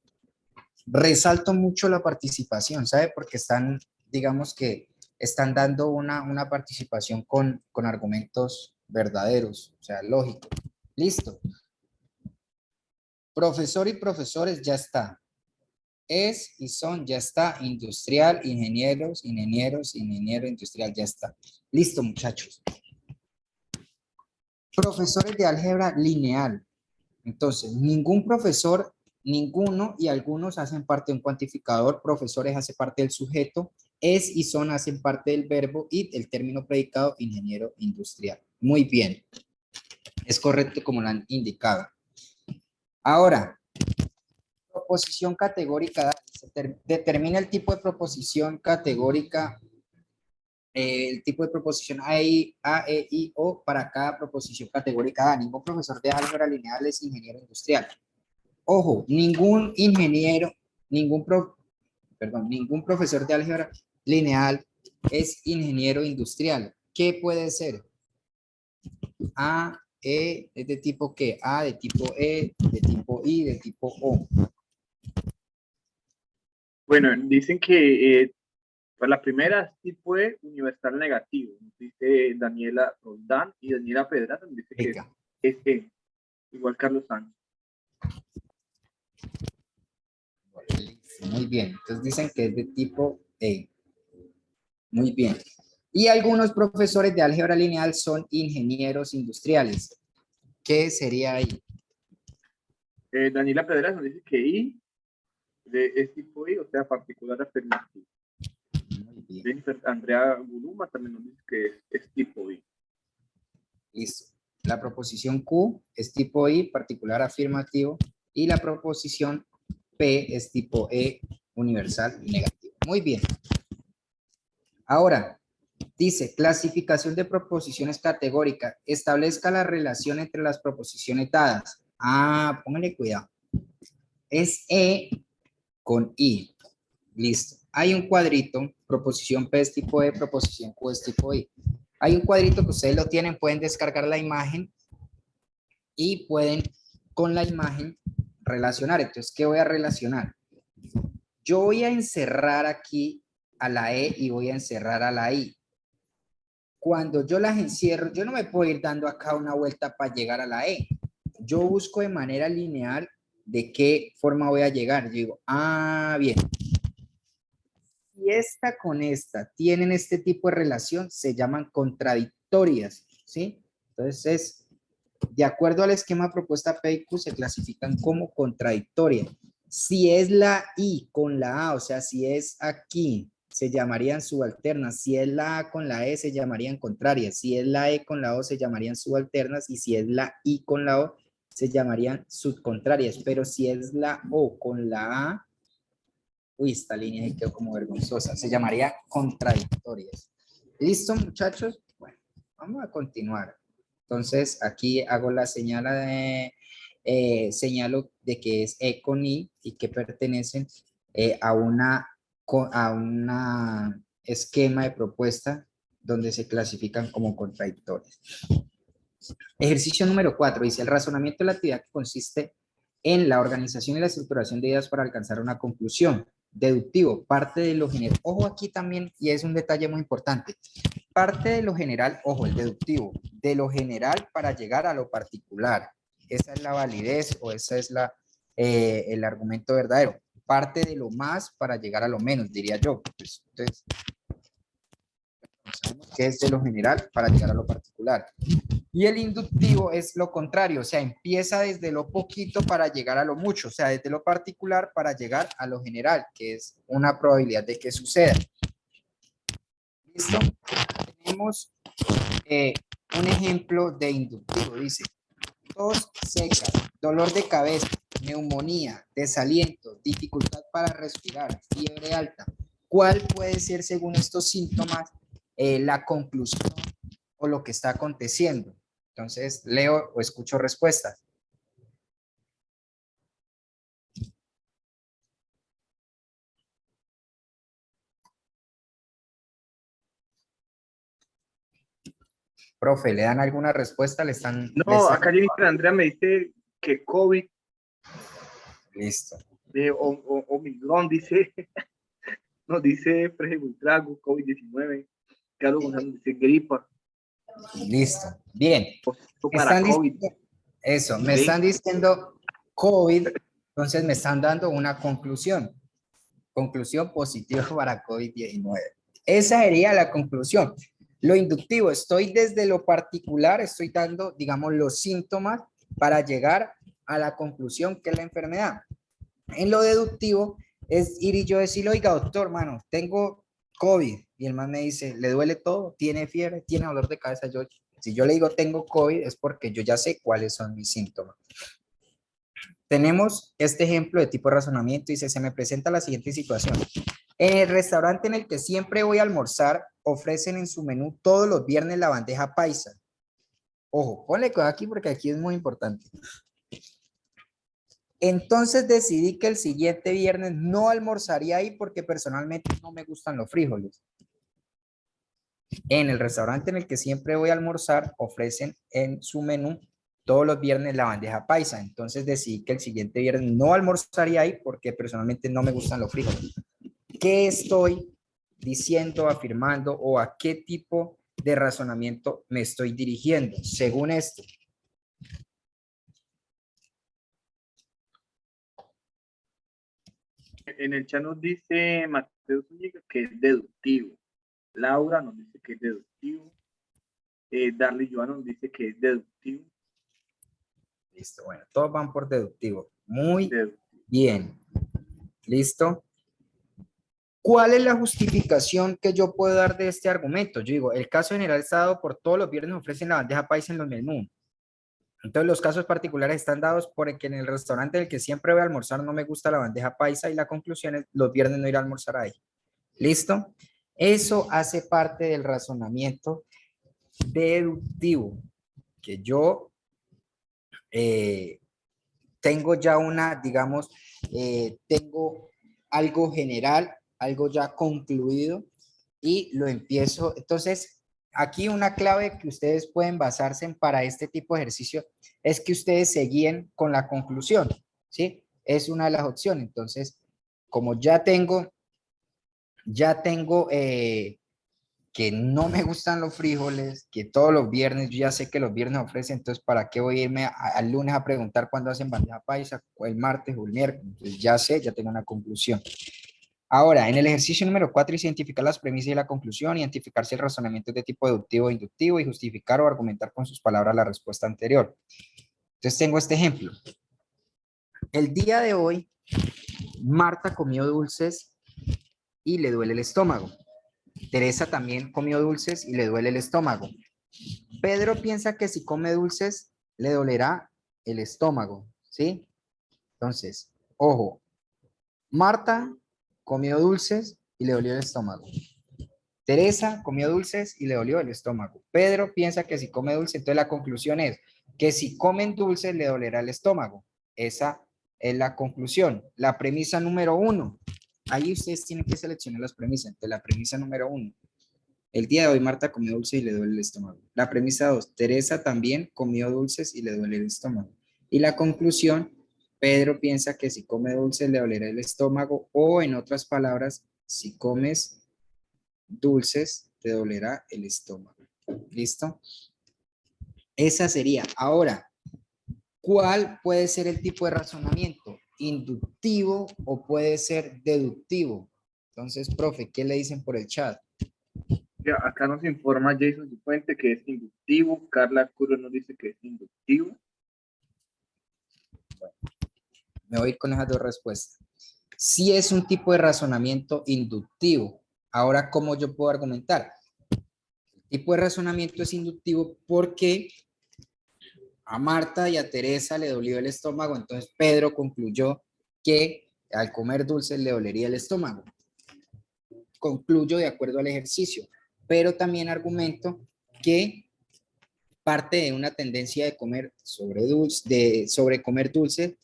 Resalto mucho la participación, ¿sabe? Porque están, digamos que están dando una participación con argumentos verdaderos, o sea, lógicos. Listo. Profesor y profesores ya está. Es y son ya está. Industrial, ingenieros, ingeniero industrial ya está. Listo, muchachos. Profesores de álgebra lineal. Entonces, ningún profesor, ninguno y algunos hacen parte de un cuantificador, profesores hace parte del sujeto, es y son hacen parte del verbo y el término predicado ingeniero industrial. Muy bien, es correcto como lo han indicado. Ahora, proposición categórica, determina el tipo de proposición categórica, el tipo de proposición A, E, I, O para cada proposición categórica A. Ningún profesor de álgebra lineal es ingeniero industrial. Ojo, ningún ingeniero, ningún profesor de álgebra lineal es ingeniero industrial. ¿Qué puede ser? A, E, ¿es de tipo qué? A, de tipo E, de tipo I, de tipo O. Bueno, dicen que pues la primera es tipo E universal negativo. Nos dice Daniela Roldán y Daniela Pedraza nos dice que Rica. es E. Igual Carlos Sánchez. Muy bien. Entonces dicen que es de tipo E. Muy bien. Y algunos profesores de álgebra lineal son ingenieros industriales. ¿Qué sería ahí? Daniela Pedraza nos dice que I es tipo I, o sea, particular afirmativo. Muy bien. Jennifer Andrea Guluma también nos dice que es tipo I. Listo. La proposición Q es tipo I, particular afirmativo, y la proposición P es tipo E, universal negativo. Muy bien. Ahora, dice, clasificación de proposiciones categóricas. Establezca la relación entre las proposiciones dadas. Póngale cuidado. Es E con I. Listo. hay un cuadrito, proposición P es tipo E, proposición Q es tipo I. Hay un cuadrito que ustedes lo tienen, pueden descargar la imagen y pueden con la imagen relacionar. Entonces, ¿qué voy a relacionar? Yo voy a encerrar aquí a la E y voy a encerrar a la I. Cuando yo las encierro, yo no me puedo ir dando acá una vuelta para llegar a la E. Yo busco de manera lineal de qué forma voy a llegar. Yo digo, ah, bien. Si esta con esta tienen este tipo de relación, se llaman contradictorias, ¿sí? Entonces, de acuerdo al esquema propuesta P y Q, se clasifican como contradictorias. Si es la I con la A, o sea, si es aquí, se llamarían subalternas. Si es la A con la E, se llamarían contrarias. Si es la E con la O, se llamarían subalternas. Y si es la I con la O, se llamarían subcontrarias. Pero si es la O con la A, uy, esta línea ahí quedó como vergonzosa. Se llamaría contradictorias. ¿Listo, muchachos? Bueno, vamos a continuar. Entonces, aquí hago la señal de, señalo de que es E con I y que pertenecen a una esquema de propuesta donde se clasifican como contradictorias. Ejercicio número 4 dice, el razonamiento de la actividad que consiste en la organización y la estructuración de ideas para alcanzar una conclusión. Deductivo, parte de lo general. Ojo aquí también, y es un detalle muy importante. Parte de lo general, ojo, el deductivo, de lo general para llegar a lo particular. Esa es la validez o esa es el argumento verdadero. Parte de lo más para llegar a lo menos, diría yo. Pues, entonces, sabemos que es de lo general para llegar a lo particular. Y el inductivo es lo contrario, o sea, empieza desde lo poquito para llegar a lo mucho, o sea, desde lo particular para llegar a lo general, que es una probabilidad de que suceda. ¿Listo? Tenemos un ejemplo de inductivo, dice, tos seca, dolor de cabeza, neumonía, desaliento, dificultad para respirar, fiebre alta. ¿Cuál puede ser, según estos síntomas, la conclusión o lo que está aconteciendo? Entonces, leo o escucho respuestas. Profe, ¿le dan alguna respuesta? ¿Le están? No, acá Jennifer Andrea me dice que COVID Listo. Omicron, dice, nos dice Freje Buitrago, COVID-19, Carlos González dice gripa, Listo. Bien. positivo Me para están COVID. diciendo eso, me ¿Sí? están diciendo COVID, entonces me están dando una conclusión. Conclusión positiva para COVID-19. Esa sería la conclusión. Lo inductivo, estoy desde lo particular, estoy dando, digamos, los síntomas para llegar a la conclusión que es la enfermedad. En lo deductivo es ir y yo decirle, oiga, doctor, mano, tengo COVID. Y el man me dice, ¿le duele todo? ¿Tiene fiebre? ¿Tiene dolor de cabeza? Si yo le digo tengo COVID es porque yo ya sé cuáles son mis síntomas. Tenemos este ejemplo de tipo de razonamiento. Dice, se me presenta la siguiente situación. En el restaurante en el que siempre voy a almorzar, ofrecen en su menú todos los viernes la bandeja paisa. Ojo, ponle cuidado aquí porque aquí es muy importante. Entonces decidí que el siguiente viernes no almorzaría ahí porque personalmente no me gustan los frijoles. En el restaurante en el que siempre voy a almorzar, ofrecen en su menú todos los viernes la bandeja paisa. Entonces decidí que el siguiente viernes no almorzaría ahí porque personalmente no me gustan los frijoles. ¿Qué estoy diciendo, afirmando o a qué tipo de razonamiento me estoy dirigiendo? Según esto. En el chat nos dice Mateo Zúñiga que es deductivo. Laura nos dice que es deductivo. Darly Joana nos dice que es deductivo. Listo, bueno, todos van por deductivo. Muy Deductivo. bien. ¿Listo? ¿Cuál es la justificación que yo puedo dar de este argumento? Yo digo, el caso general está dado por todos los viernes ofrecen la bandeja paisa en los menús. Entonces los casos particulares están dados porque en el restaurante del que siempre voy a almorzar no me gusta la bandeja paisa y la conclusión es los viernes no ir a almorzar ahí. ¿Listo? Eso hace parte del razonamiento deductivo, que yo tengo ya una, digamos, tengo algo general algo ya concluido y lo empiezo. Entonces, aquí una clave que ustedes pueden basarse en para este tipo de ejercicio es que ustedes se guíen con la conclusión, ¿sí? Es una de las opciones. Entonces, como ya tengo que no me gustan los frijoles, que todos los viernes, yo ya sé que los viernes ofrecen, entonces ¿para qué voy a irme al lunes a preguntar cuándo hacen bandeja paisa, o el martes o el miércoles? Entonces ya sé, ya tengo una conclusión. Ahora, en el ejercicio número 4, identificar las premisas y la conclusión, identificar si el razonamiento es de tipo deductivo o inductivo y justificar o argumentar con sus palabras la respuesta anterior. Entonces tengo este ejemplo. El día de hoy, Marta comió dulces y le duele el estómago. Teresa también comió dulces y le duele el estómago. Pedro piensa que si come dulces le dolerá el estómago, ¿sí? Entonces, ojo, Marta comió dulces y le dolió el estómago. Teresa comió dulces y le dolió el estómago. Pedro piensa que si come dulce, entonces la conclusión es que si comen dulces le dolerá el estómago. Esa es la conclusión. La premisa número 1. Ahí ustedes tienen que seleccionar las premisas. Entonces, la premisa número 1. El día de hoy Marta comió dulce y le duele el estómago. La premisa 2. Teresa también comió dulces y le duele el estómago. Y la conclusión, Pedro piensa que si come dulces le dolerá el estómago, o en otras palabras, si comes dulces te dolerá el estómago. ¿Listo? Esa sería. Ahora, ¿cuál puede ser el tipo de razonamiento? ¿Inductivo o puede ser deductivo? Entonces, profe, ¿qué le dicen por el chat? Ya, acá nos informa Jason Cifuente que es inductivo. Carla Curo nos dice que es inductivo. Me voy con esas dos respuestas. Si es un tipo de razonamiento inductivo. Ahora, ¿cómo yo puedo argumentar? El tipo de razonamiento es inductivo porque a Marta y a Teresa le dolió el estómago, entonces Pedro concluyó que al comer dulces le dolería el estómago. Concluyo de acuerdo al ejercicio, pero también argumento que parte de una tendencia de comer sobre comer dulce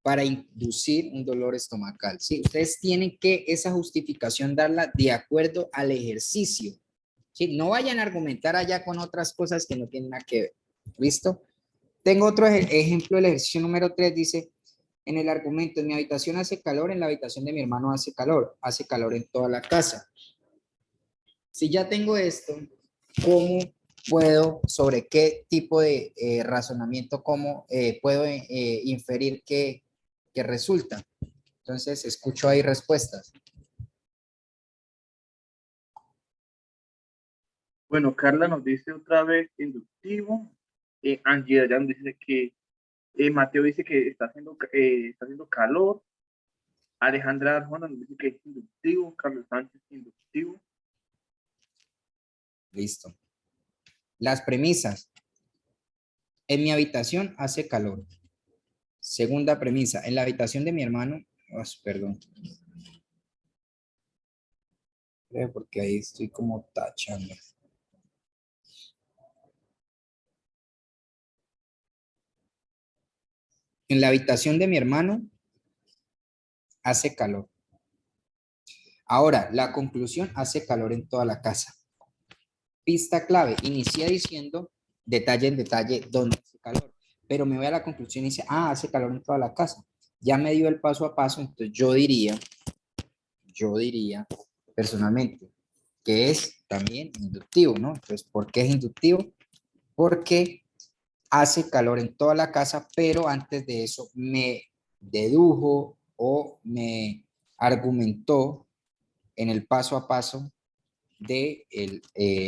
para inducir un dolor estomacal. ¿Sí? Ustedes tienen que esa justificación darla de acuerdo al ejercicio. ¿Sí? No vayan a argumentar allá con otras cosas que no tienen nada que ver. ¿Listo? Tengo otro ejemplo, el ejercicio número 3 dice, en el argumento, en mi habitación hace calor, en la habitación de mi hermano hace calor en toda la casa. Si ya tengo esto, ¿cómo puedo, sobre qué tipo de razonamiento, cómo puedo inferir que resulta? Entonces, escucho ahí respuestas. Bueno, Carla nos dice otra vez inductivo. Angie Dayan dice que Mateo dice que está haciendo calor. Alejandra Arjona nos dice que es inductivo. Carlos Sánchez inductivo. Listo. Las premisas. En mi habitación hace calor. Segunda premisa. En la habitación de mi hermano, perdón. Porque ahí estoy como tachando. En la habitación de mi hermano hace calor. Ahora, la conclusión, hace calor en toda la casa. Pista clave, inicia diciendo detalle en detalle dónde hace calor, pero me voy a la conclusión y dice, hace calor en toda la casa. Ya me dio el paso a paso, entonces yo diría personalmente que es también inductivo, ¿no? Entonces, ¿por qué es inductivo? Porque hace calor en toda la casa, pero antes de eso me dedujo o me argumentó en el paso a paso de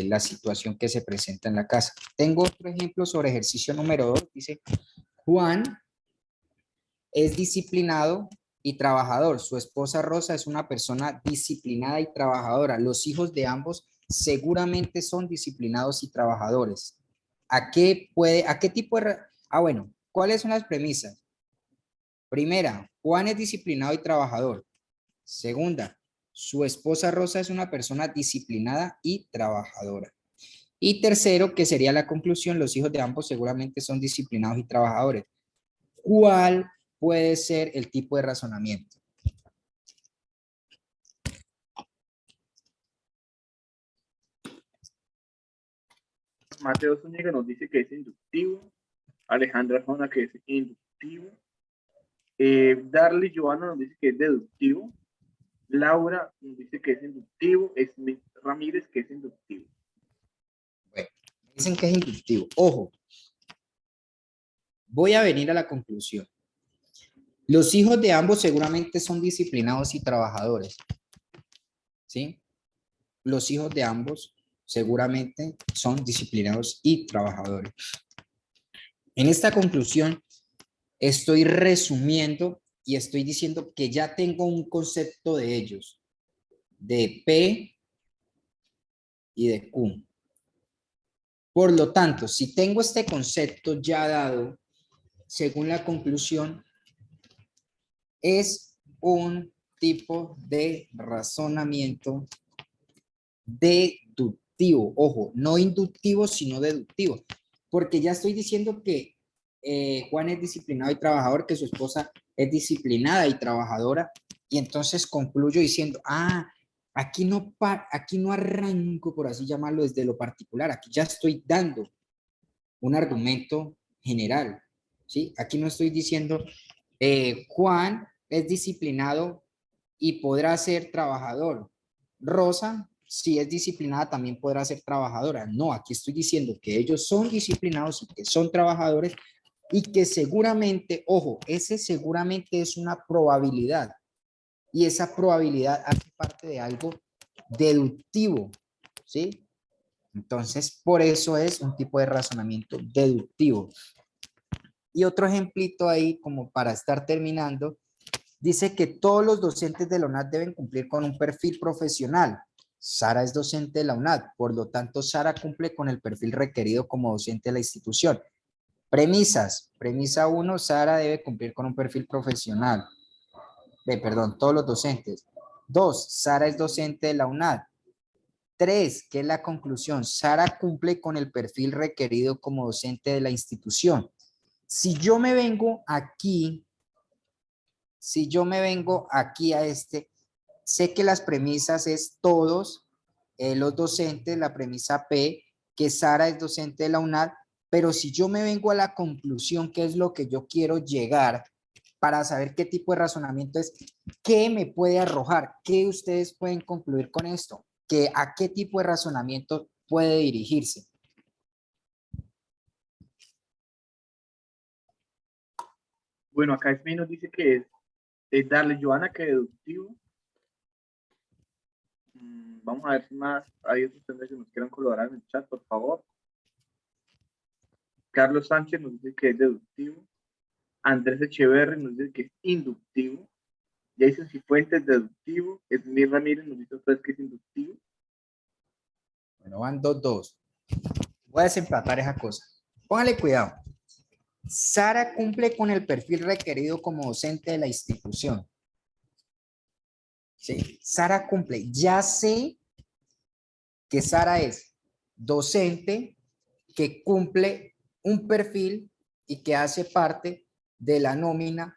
la situación que se presenta en la casa. Tengo otro ejemplo sobre ejercicio número 2. Dice, Juan es disciplinado y trabajador. Su esposa Rosa es una persona disciplinada y trabajadora. Los hijos de ambos seguramente son disciplinados y trabajadores. ¿A qué tipo de... bueno, ¿cuáles son las premisas? Primera, Juan es disciplinado y trabajador. Segunda, su esposa Rosa es una persona disciplinada y trabajadora. Y tercero, que sería la conclusión, los hijos de ambos seguramente son disciplinados y trabajadores. ¿Cuál puede ser el tipo de razonamiento? Mateo Zúñiga nos dice que es inductivo. Alejandra Jona que es inductivo. Darly Joana nos dice que es deductivo. Laura nos dice que es inductivo. Smith Ramírez que es inductivo. Bueno, dicen que es inductivo. Ojo, voy a venir a la conclusión. Los hijos de ambos seguramente son disciplinados y trabajadores. ¿Sí? Los hijos de ambos seguramente son disciplinados y trabajadores. En esta conclusión estoy resumiendo y estoy diciendo que ya tengo un concepto de ellos, de P y de Q. Por lo tanto, si tengo este concepto ya dado, según la conclusión, es un tipo de razonamiento deductivo. Ojo, no inductivo, sino deductivo. Porque ya estoy diciendo que Juan es disciplinado y trabajador, que su esposa es disciplinada y trabajadora. Y entonces concluyo diciendo, aquí no arranco, por así llamarlo, desde lo particular. Aquí ya estoy dando un argumento general. ¿Sí? Aquí no estoy diciendo, Juan es disciplinado y podrá ser trabajador. Rosa, si es disciplinada, también podrá ser trabajadora. No, aquí estoy diciendo que ellos son disciplinados y que son trabajadores y que seguramente, ojo, ese seguramente es una probabilidad y esa probabilidad hace parte de algo deductivo, ¿sí? Entonces, por eso es un tipo de razonamiento deductivo. Y otro ejemplito ahí, como para estar terminando, dice que todos los docentes de la UNAD deben cumplir con un perfil profesional. Sara es docente de la UNAD, por lo tanto, Sara cumple con el perfil requerido como docente de la institución. Premisas. Premisa 1, Sara debe cumplir con un perfil profesional. Perdón, todos los docentes. 2, Sara es docente de la UNAD. 3, ¿qué es la conclusión? Sara cumple con el perfil requerido como docente de la institución. Si yo me vengo aquí a sé que las premisas es todos los docentes, la premisa P, que Sara es docente de la UNAD, pero si yo me vengo a la conclusión, que es lo que yo quiero llegar para saber qué tipo de razonamiento es, ¿qué me puede arrojar? ¿Qué ustedes pueden concluir con esto? ¿A qué tipo de razonamiento puede dirigirse? Bueno, acá Smith nos dice que es darle Joana que deductivo. Vamos a ver si más hay otros temas que nos quieran colaborar en el chat, por favor. Carlos Sánchez nos dice que es deductivo. Andrés Echeverri nos dice que es inductivo. Jason Cifuentes, deductivo. Smith Ramírez nos dice otra vez que es inductivo. Bueno, van 2-2. Voy a desempatar esa cosa. Póngale cuidado. Sara cumple con el perfil requerido como docente de la institución. Sí, Sara cumple. Ya sé que Sara es docente que cumple un perfil y que hace parte de la nómina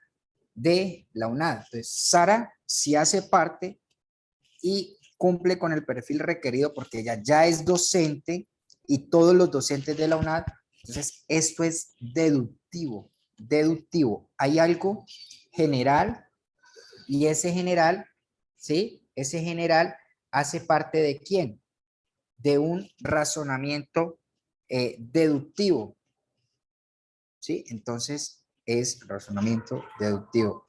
de la UNAD. Entonces, Sara sí hace parte y cumple con el perfil requerido porque ella ya es docente y todos los docentes de la UNAD. Entonces, esto es deductivo. Deductivo. Hay algo general y ese general, ¿sí? Ese general hace parte de quién? De un razonamiento deductivo, ¿sí? Entonces, es razonamiento deductivo.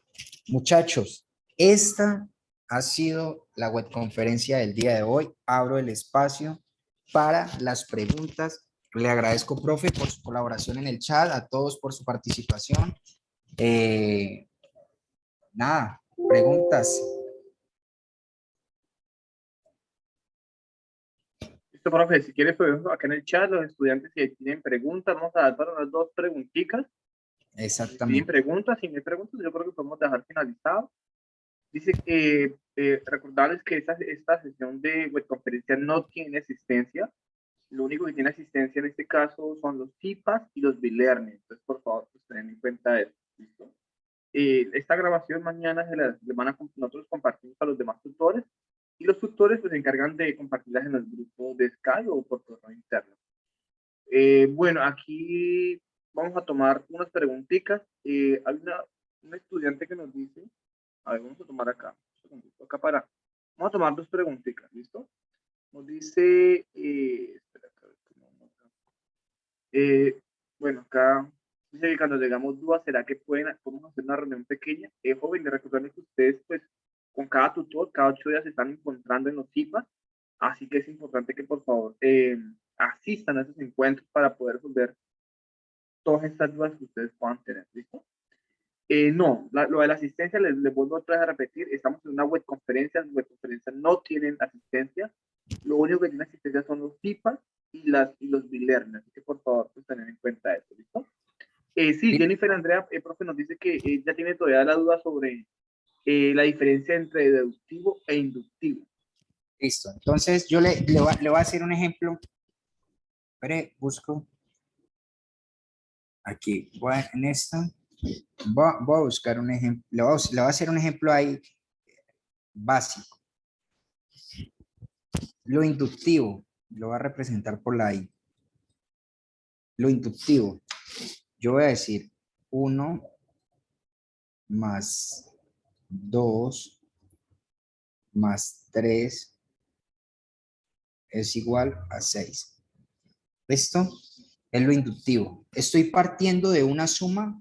Muchachos, esta ha sido la webconferencia del día de hoy. Abro el espacio para las preguntas. Le agradezco, profe, por su colaboración en el chat, a todos por su participación. Nada, preguntas. Listo, profe, si quieres, pues acá en el chat, los estudiantes que tienen preguntas, vamos a dar para unas 2 preguntitas. Si tienen Exactamente. preguntas, si no hay preguntas, yo creo que podemos dejar finalizado. Dice que recordarles que esta sesión de webconferencia no tiene asistencia. Lo único que tiene asistencia en este caso son los CIPAS y los B-Learning. Entonces, por favor, pues tengan en cuenta eso. ¿Listo? Esta grabación mañana nosotros compartimos a los demás tutores y los tutores pues se encargan de compartirlas en los grupos de Skype o por correo interno. Bueno, aquí vamos a tomar unas preguntitas. Hay una estudiante que nos dice, a ver, vamos a tomar acá, vamos a tomar dos preguntitas, ¿listo? Nos dice, espera, acá, bueno, acá dice que cuando llegamos dudas, ¿será que podemos hacer una reunión pequeña? Joven, le recordarles que ustedes, pues, con cada tutor, cada 8 días se están encontrando en los CIPA, así que es importante que por favor asistan a esos encuentros para poder resolver todas estas dudas que ustedes puedan tener, ¿listo? No, lo de la asistencia, les vuelvo otra vez a repetir, estamos en una web conferencia, las web conferencias no tienen asistencia, lo único que tiene asistencia son los CIPA y los B-Learning, así que por favor, pues tener en cuenta eso, ¿listo? Sí, Jennifer Andrea, profe, nos dice que ya tiene todavía la duda sobre la diferencia entre deductivo e inductivo. Listo. Entonces, yo le voy a hacer un ejemplo. Espere, busco. Aquí, en esta. Voy a buscar un ejemplo. Le voy a hacer un ejemplo ahí básico. Lo inductivo, lo voy a representar por la I. Lo inductivo, yo voy a decir 1 más 2 más 3 es igual a 6. ¿Listo? Es lo inductivo. Estoy partiendo de una suma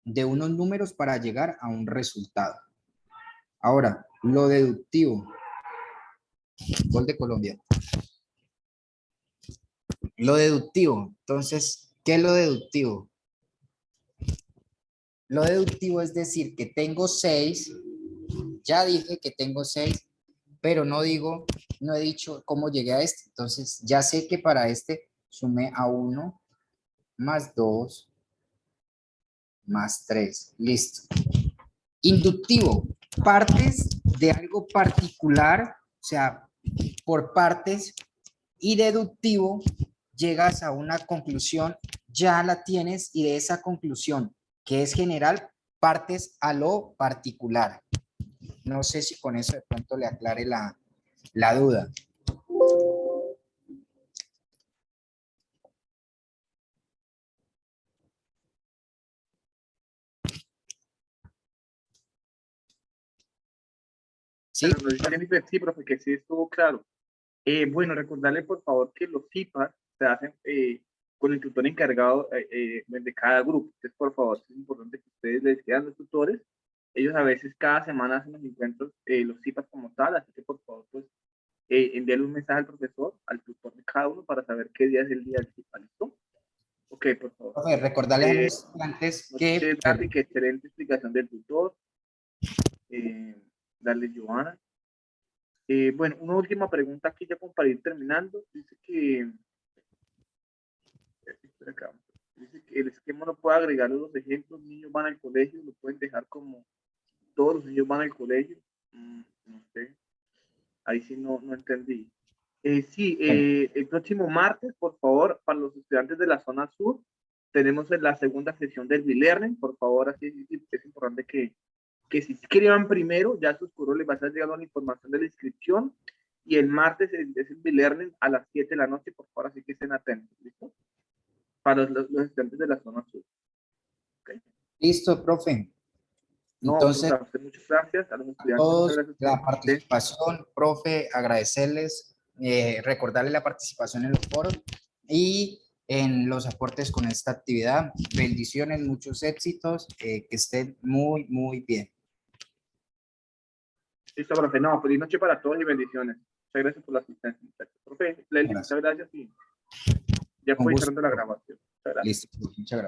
de unos números para llegar a un resultado. Ahora, lo deductivo. Gol de Colombia. Lo deductivo. Entonces, ¿qué es lo deductivo? Lo deductivo es decir que tengo 6. Ya dije que tengo 6, pero no he dicho cómo llegué a este. Entonces, ya sé que para este sumé a 1 más 2 más 3. Listo. Inductivo, partes de algo particular, o sea, por partes, y deductivo, llegas a una conclusión, ya la tienes, y de esa conclusión, que es general, partes a lo particular. No sé si con eso de pronto le aclare la duda. ¿Sí? Bueno, nos dice Jennifer, sí, profe, que sí estuvo claro. Bueno, recordarle por favor que los CIPAs se hacen con el tutor encargado de cada grupo. Entonces, por favor, es importante que ustedes les quieran los tutores. Ellos a veces cada semana hacen los encuentros, los CIPAs como tal, así que por favor, pues, envíale un mensaje al profesor, al tutor de cada uno para saber qué día es el día del CIPA, ¿listo? Ok, por favor. Profe, recordarles a los estudiantes que... Que excelente explicación del tutor. Darle Joana. Bueno, una última pregunta aquí ya como para ir terminando. Dice que, acá, dice que el esquema no puede agregar los ejemplos, niños van al colegio, lo pueden dejar como todos los niños van al colegio. No sé, ahí sí no entendí. Sí, el próximo martes, por favor, para los estudiantes de la zona sur, tenemos la segunda sesión del B-Learning. Por favor, así es importante que si escriban primero, ya a sus correos les va a estar llegando la información de la inscripción. Y el martes es el B-Learning a las 7 de la noche, por favor, así que estén atentos, ¿listo? Para los estudiantes de la zona sur. ¿Okay? Listo, profe. No, Entonces, a usted muchas gracias, a los a estudiantes, muchas todos gracias por la su asistencia. participación, profe, agradecerles, recordarles la participación en los foros y en los aportes con esta actividad. Bendiciones, muchos éxitos, que estén muy, muy bien. Listo, profe. No, feliz noche para todos y bendiciones. Muchas gracias por la asistencia. Profe, Leslie, Gracias. muchas gracias y ya Con puede ir gusto. cerrando la grabación. Muchas gracias. Listo, muchas gracias.